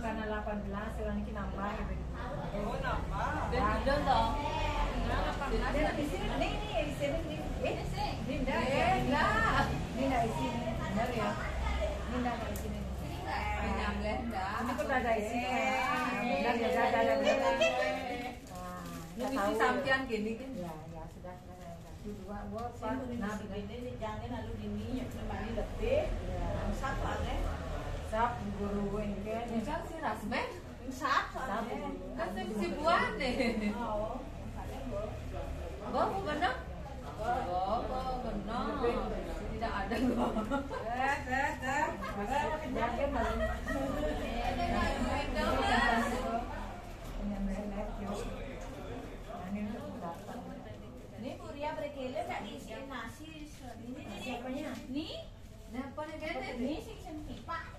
Karena 18 orang ini nambah gitu. Oh, nambah. Beda dong. Di sini nih di sini nih. Ini enggak ya. Ini enggak di sini. Benar ya. Ini enggak di sini. Ini kok ada di sini. Benar ya, ada. Lu isi sampian gini kan? Ya, sudah. Dua, Nah, begini nih jangan lalu dini ya kembali lebih. Satu ada. Sap guru ini kan. Misal si Rasben, satu ada. Kan si buat deh. Oh, benar? Oh, benar. Tidak ada gua. Ini Muria berkele tak diisiin nasi. Ini Siapanya? Nih. Nah, apa nih kan? Ini sing pipa.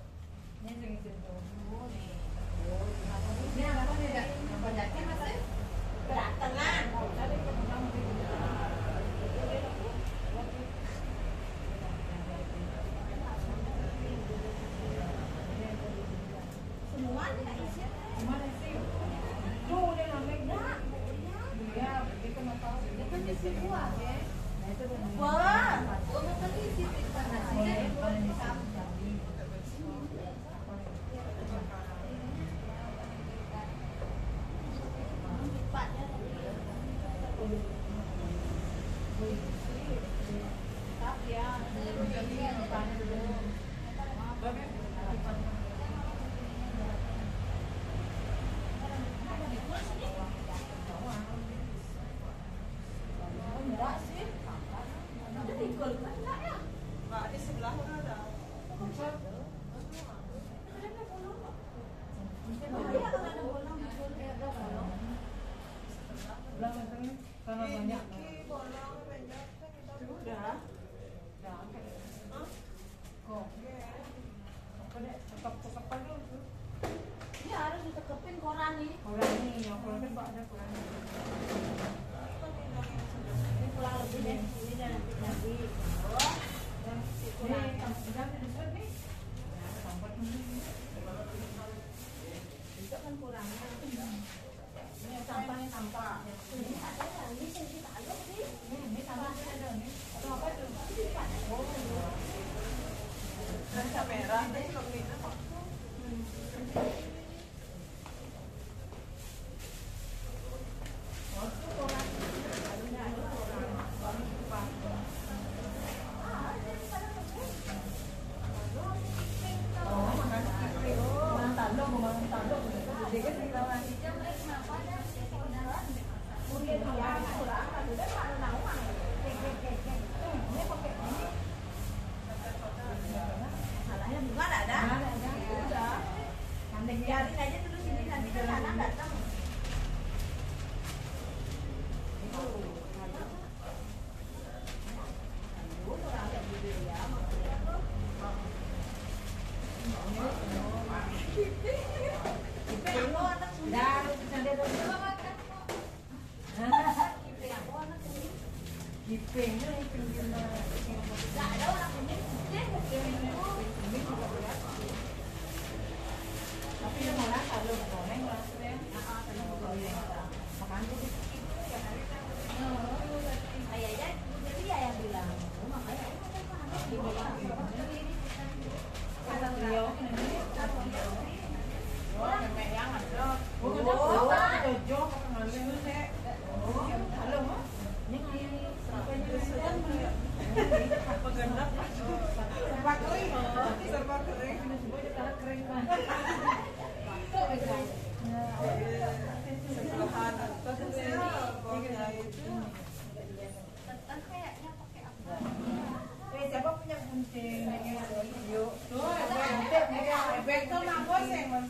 Ini sing itu. Ini apa nih? Apa daki masih? Tengah. Semua tidak isi. Semua isi. Tuh, dia namanya. Dia begitu mau tahu. Itu kan isi buah ya. Nah, itu tuh. Wah, mau kan isi pipa nasi. Pak, di sebelah mana ada? Karena banyak. Sudah. Kok? Apa deh? Tetap dulu. Ini harus ditekepin koran nih. Koran nih, yang koran kan Pak ada koran. Ini pulang lebih deh. Ini dan nanti lagi. Oh, Dan ini jangan disebut nih. Ya, sampai ini. itu kan kurangnya. Ini sampahnya sampah. Ini ada lagi yang kita aduk sih. Ini sampahnya ada nih. Atau apa itu? Rasa merah, ini belum minum. Gipingnya Nggak ada orang kuning. tapi yang mana kalau goreng maksudnya makan tuh Kayaknya jadi ya yang bilang. Makanya serba kering siapa punya gunting yuk efek tuh nambos yang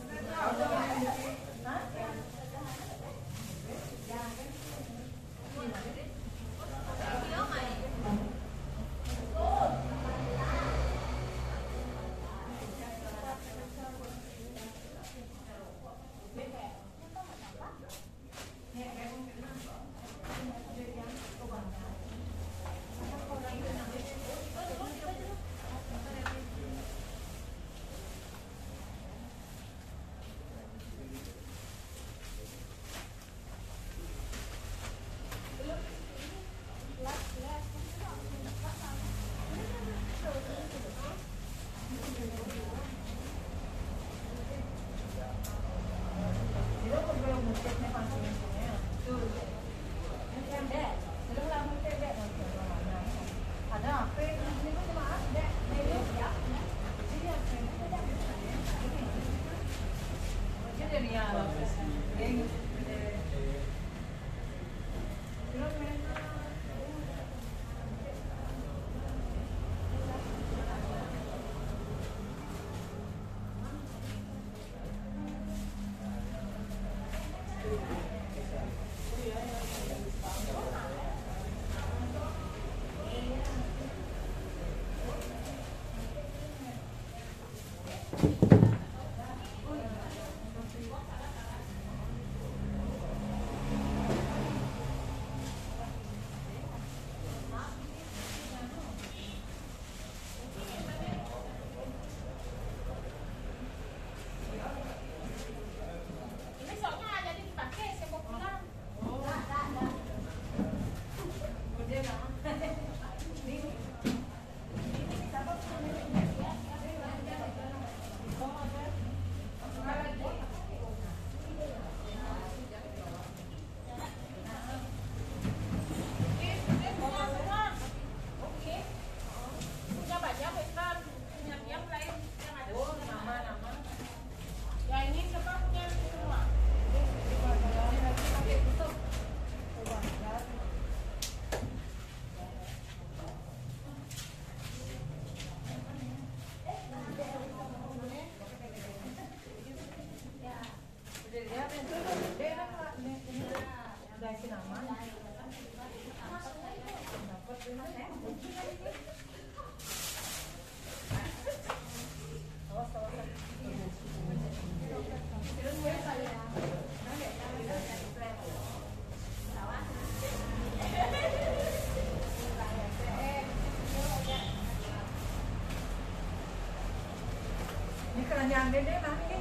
keranjang dede mami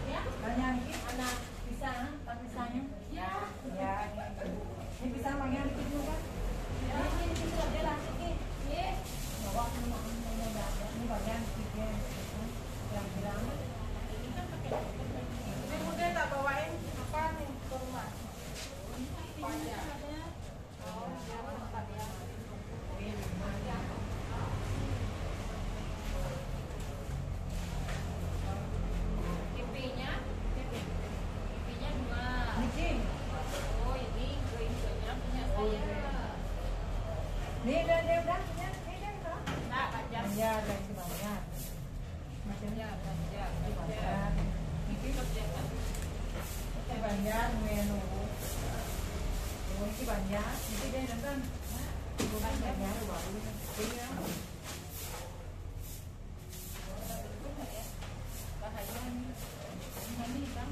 ya keranjang ini anak pisang tak pisangnya ya ya ini pisang bagian dikit juga ya ini bisa ada lagi ini bawa ini bagian dikit yang bilang ini kan pakai ini udah tak bawain apa nih ke rumah pajak oh ya makan ya Ini udah punya ini kan? Nah, banyak lagi banyak. Macamnya banyak. Ini banyak menu. Ini banyak. Ini dia nonton. Banyak baru. Iya. Bahagian ini kan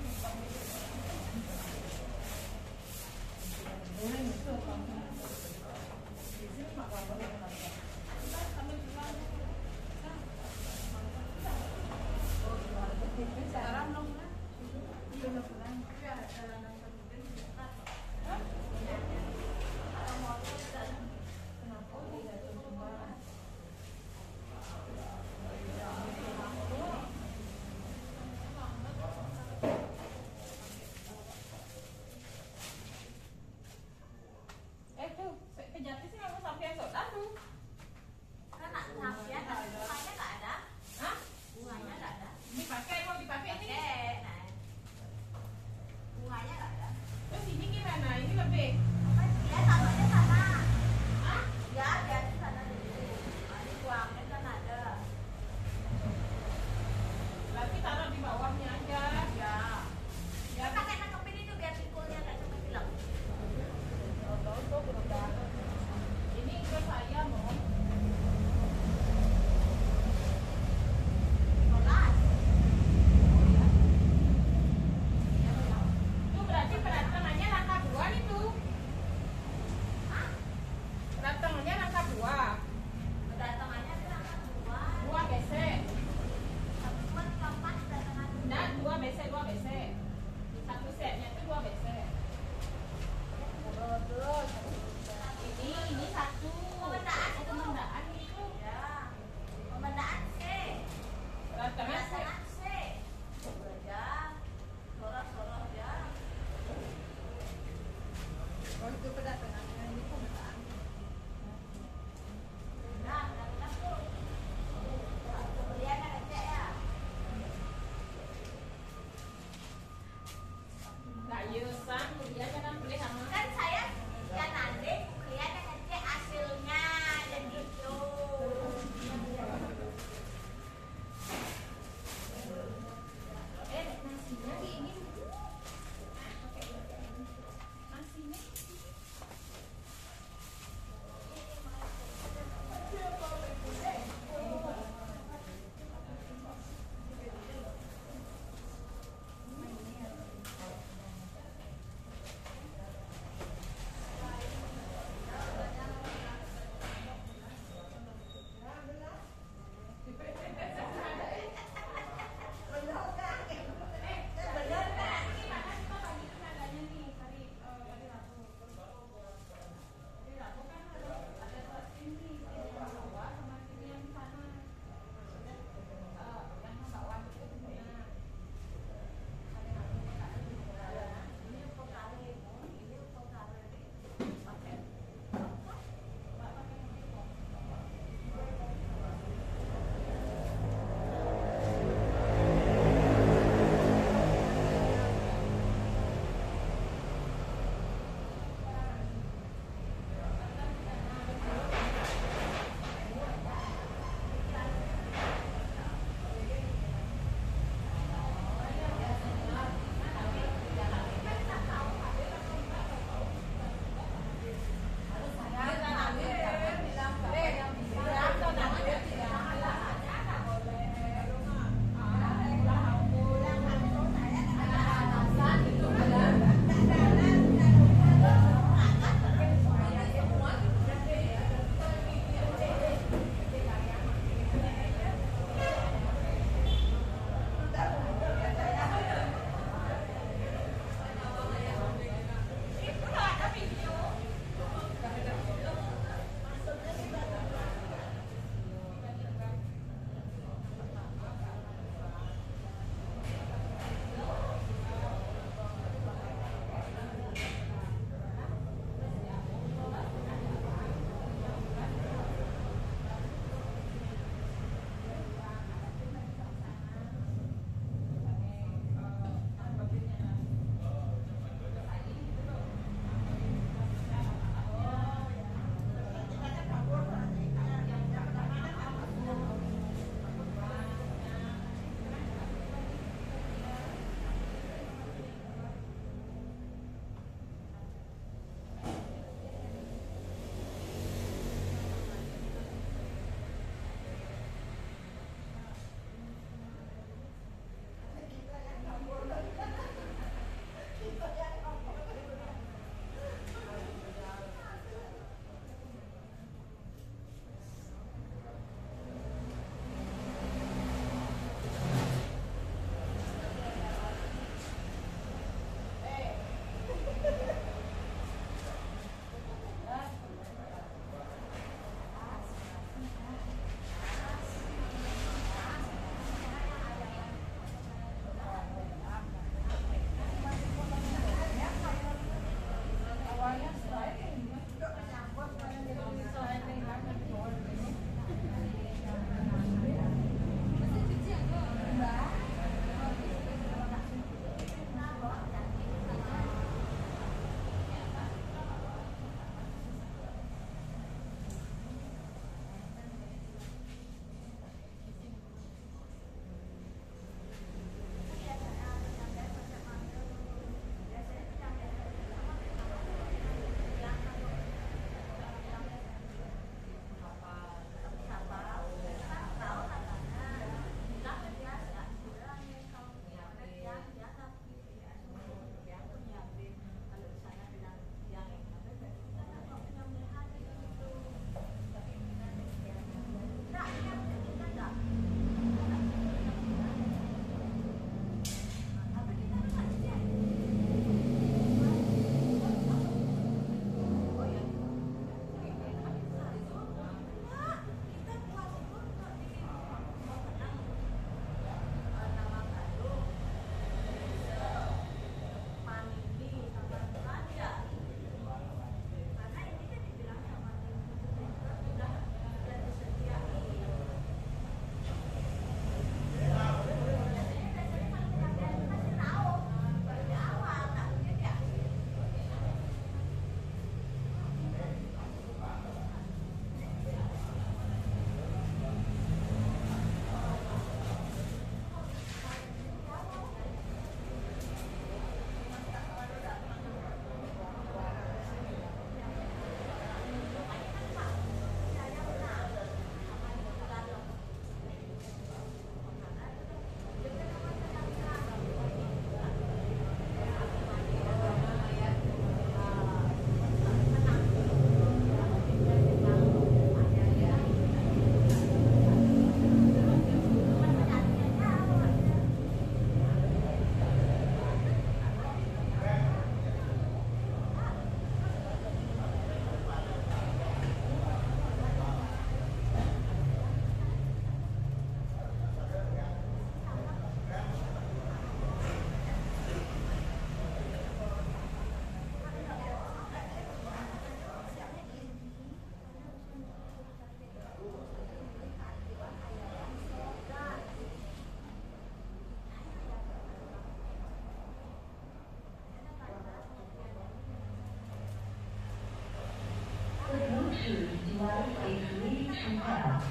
Aduh,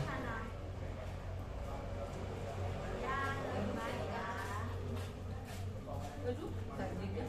tadi dia.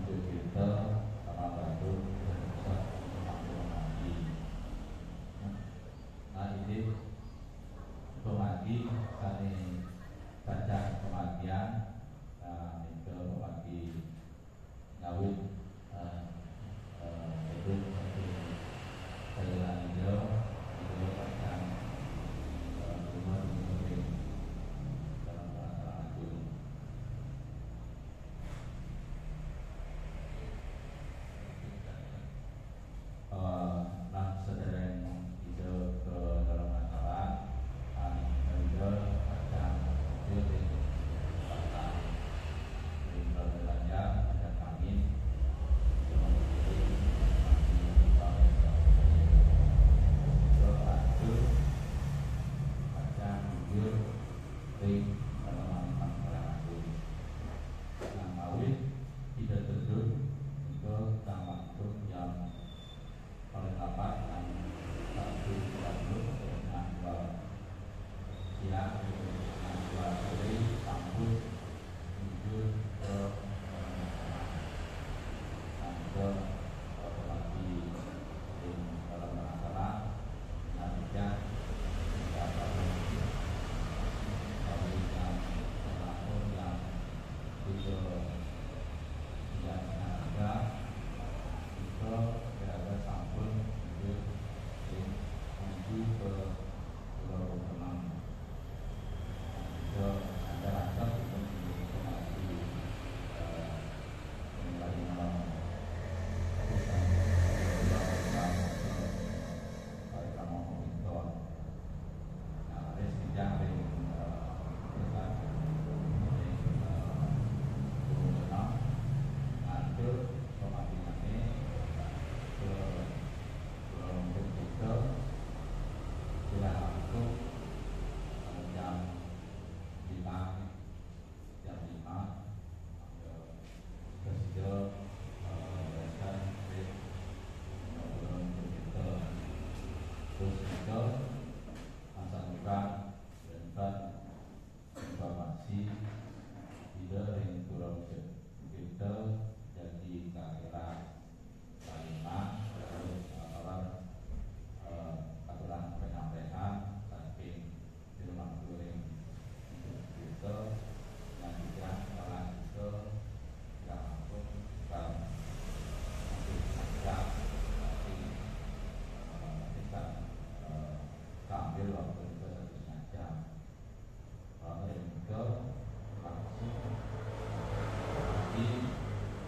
Untuk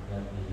Thank you.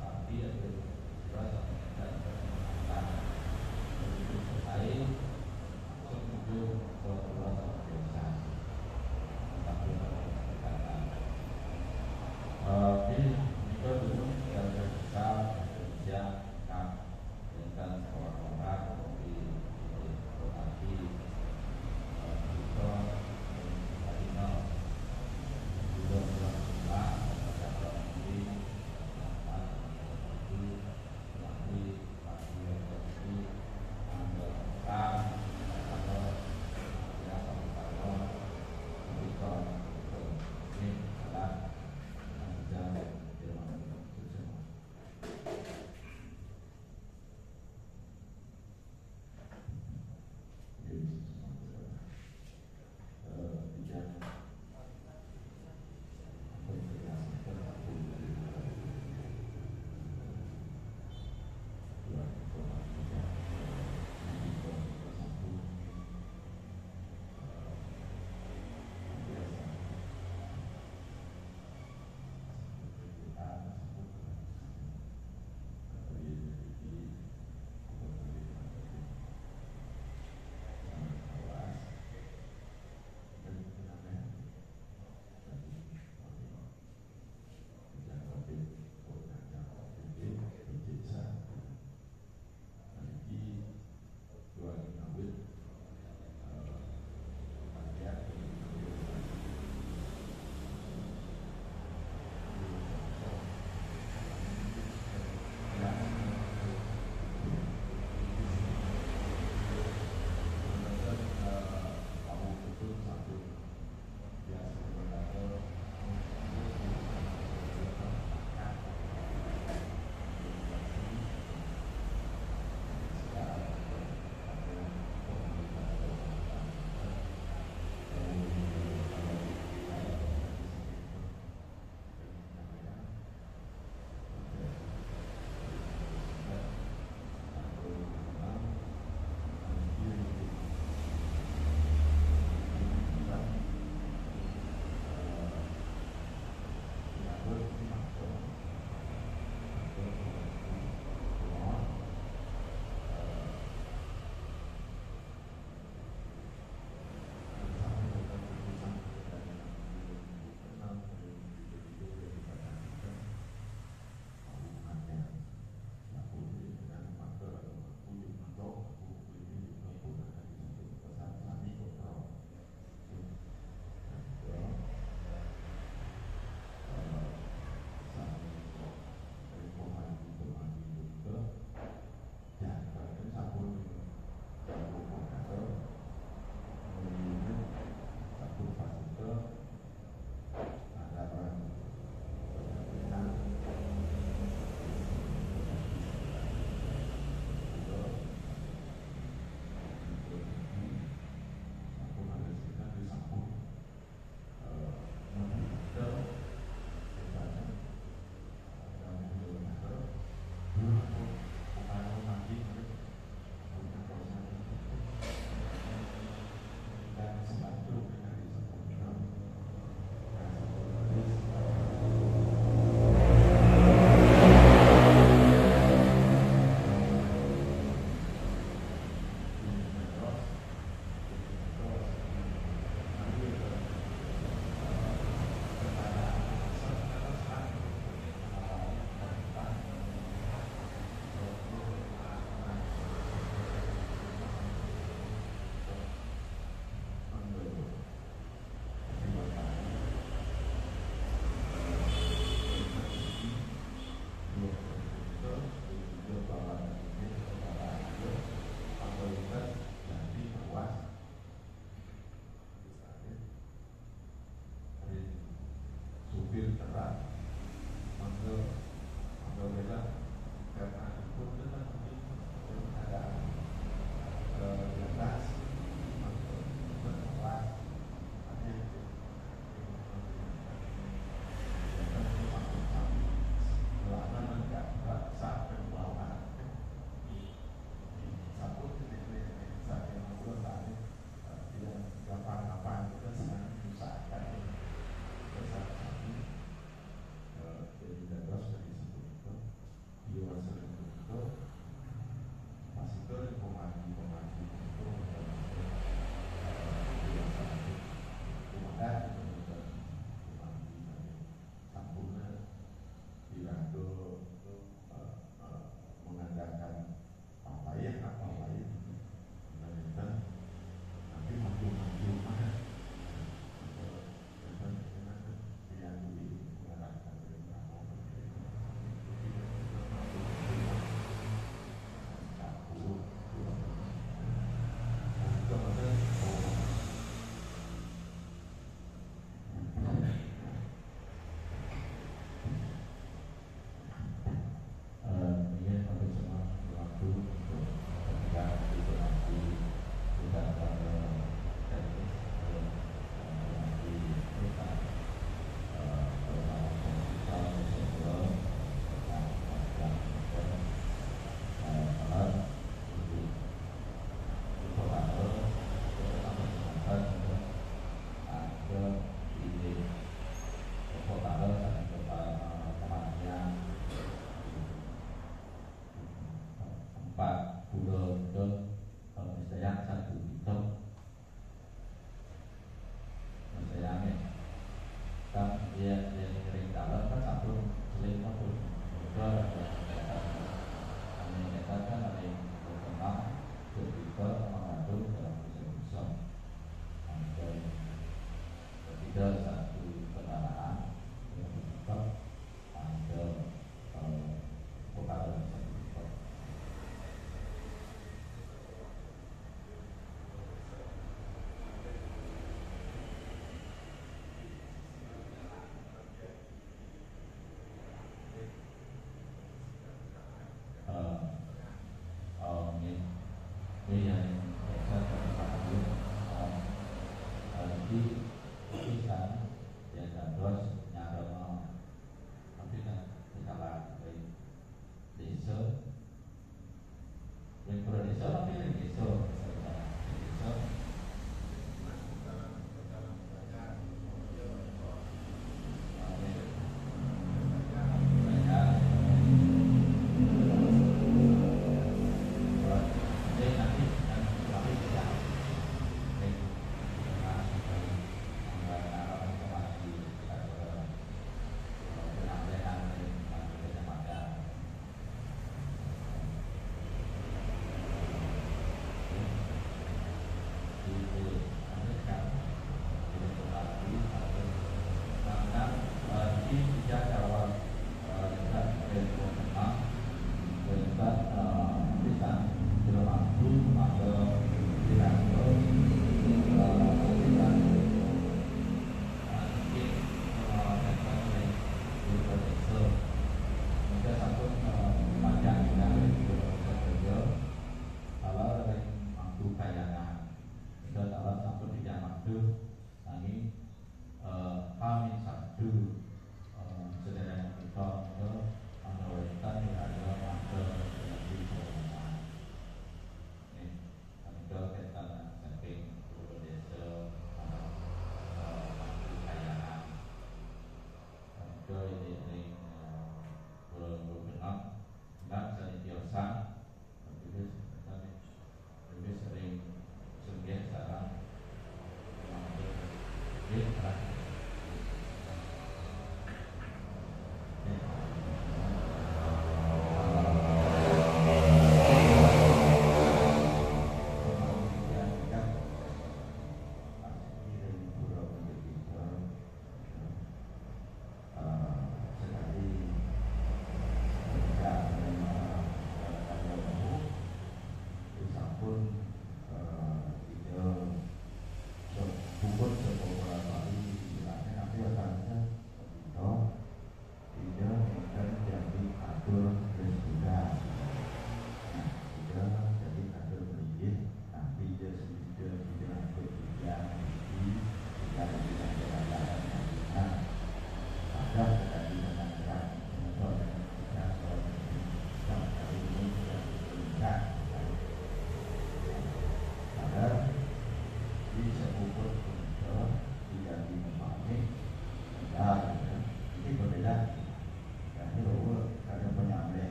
sapi atau beras dan makan begitu selesai setuju beras biasa tapi kata di juga dulu keluarga besar Indonesia kan dengan orang-orang di lokasi itu Marino juga berjumlah pada tahun ini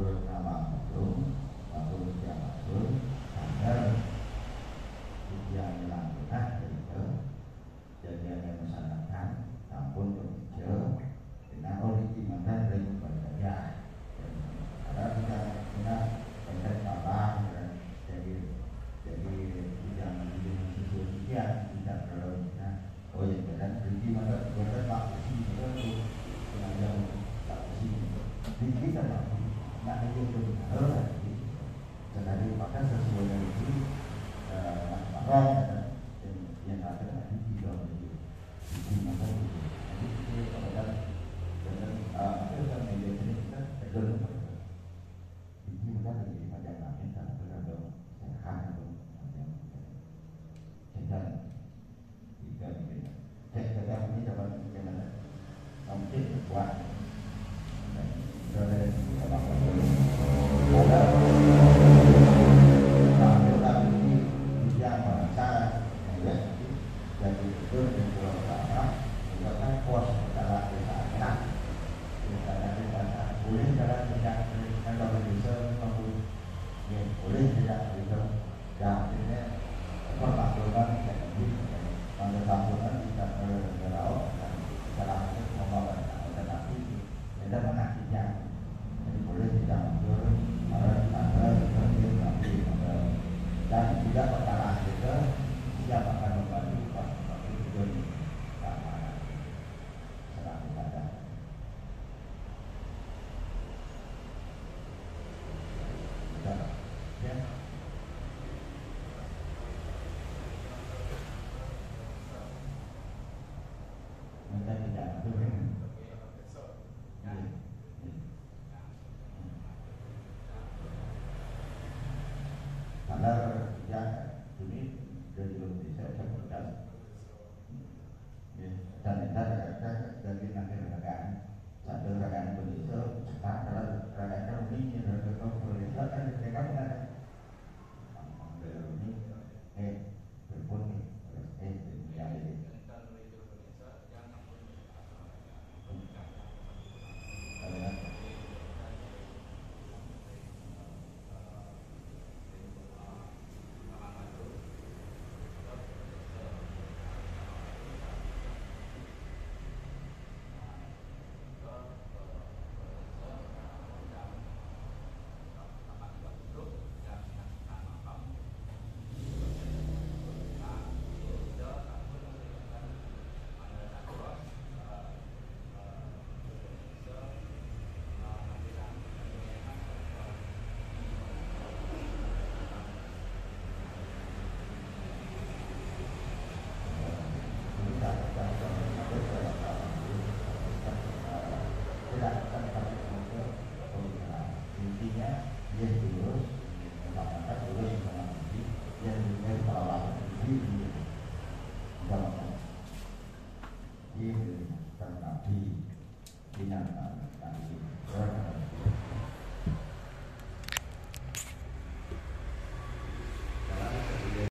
menurut nama Agung, Agung yang Agung, agar yang dilakukan itu jadi masyarakat kampung Jogja dengan original dari budaya. Ada kita pengen apa jadi yang sesuatu sekian tidak terlalu oh ya dan jadi mana kita tak sih itu sengaja tak sih ini kita nak itu betul lagi jadi maka sesuai dengan itu yang ada di dalam itu maka itu pada dan itu kan media ini kita terus ini bukan lagi macam apa kita berada sehat atau macam sedang jika kita ini dapat bagaimana mungkin kuat dan dari apa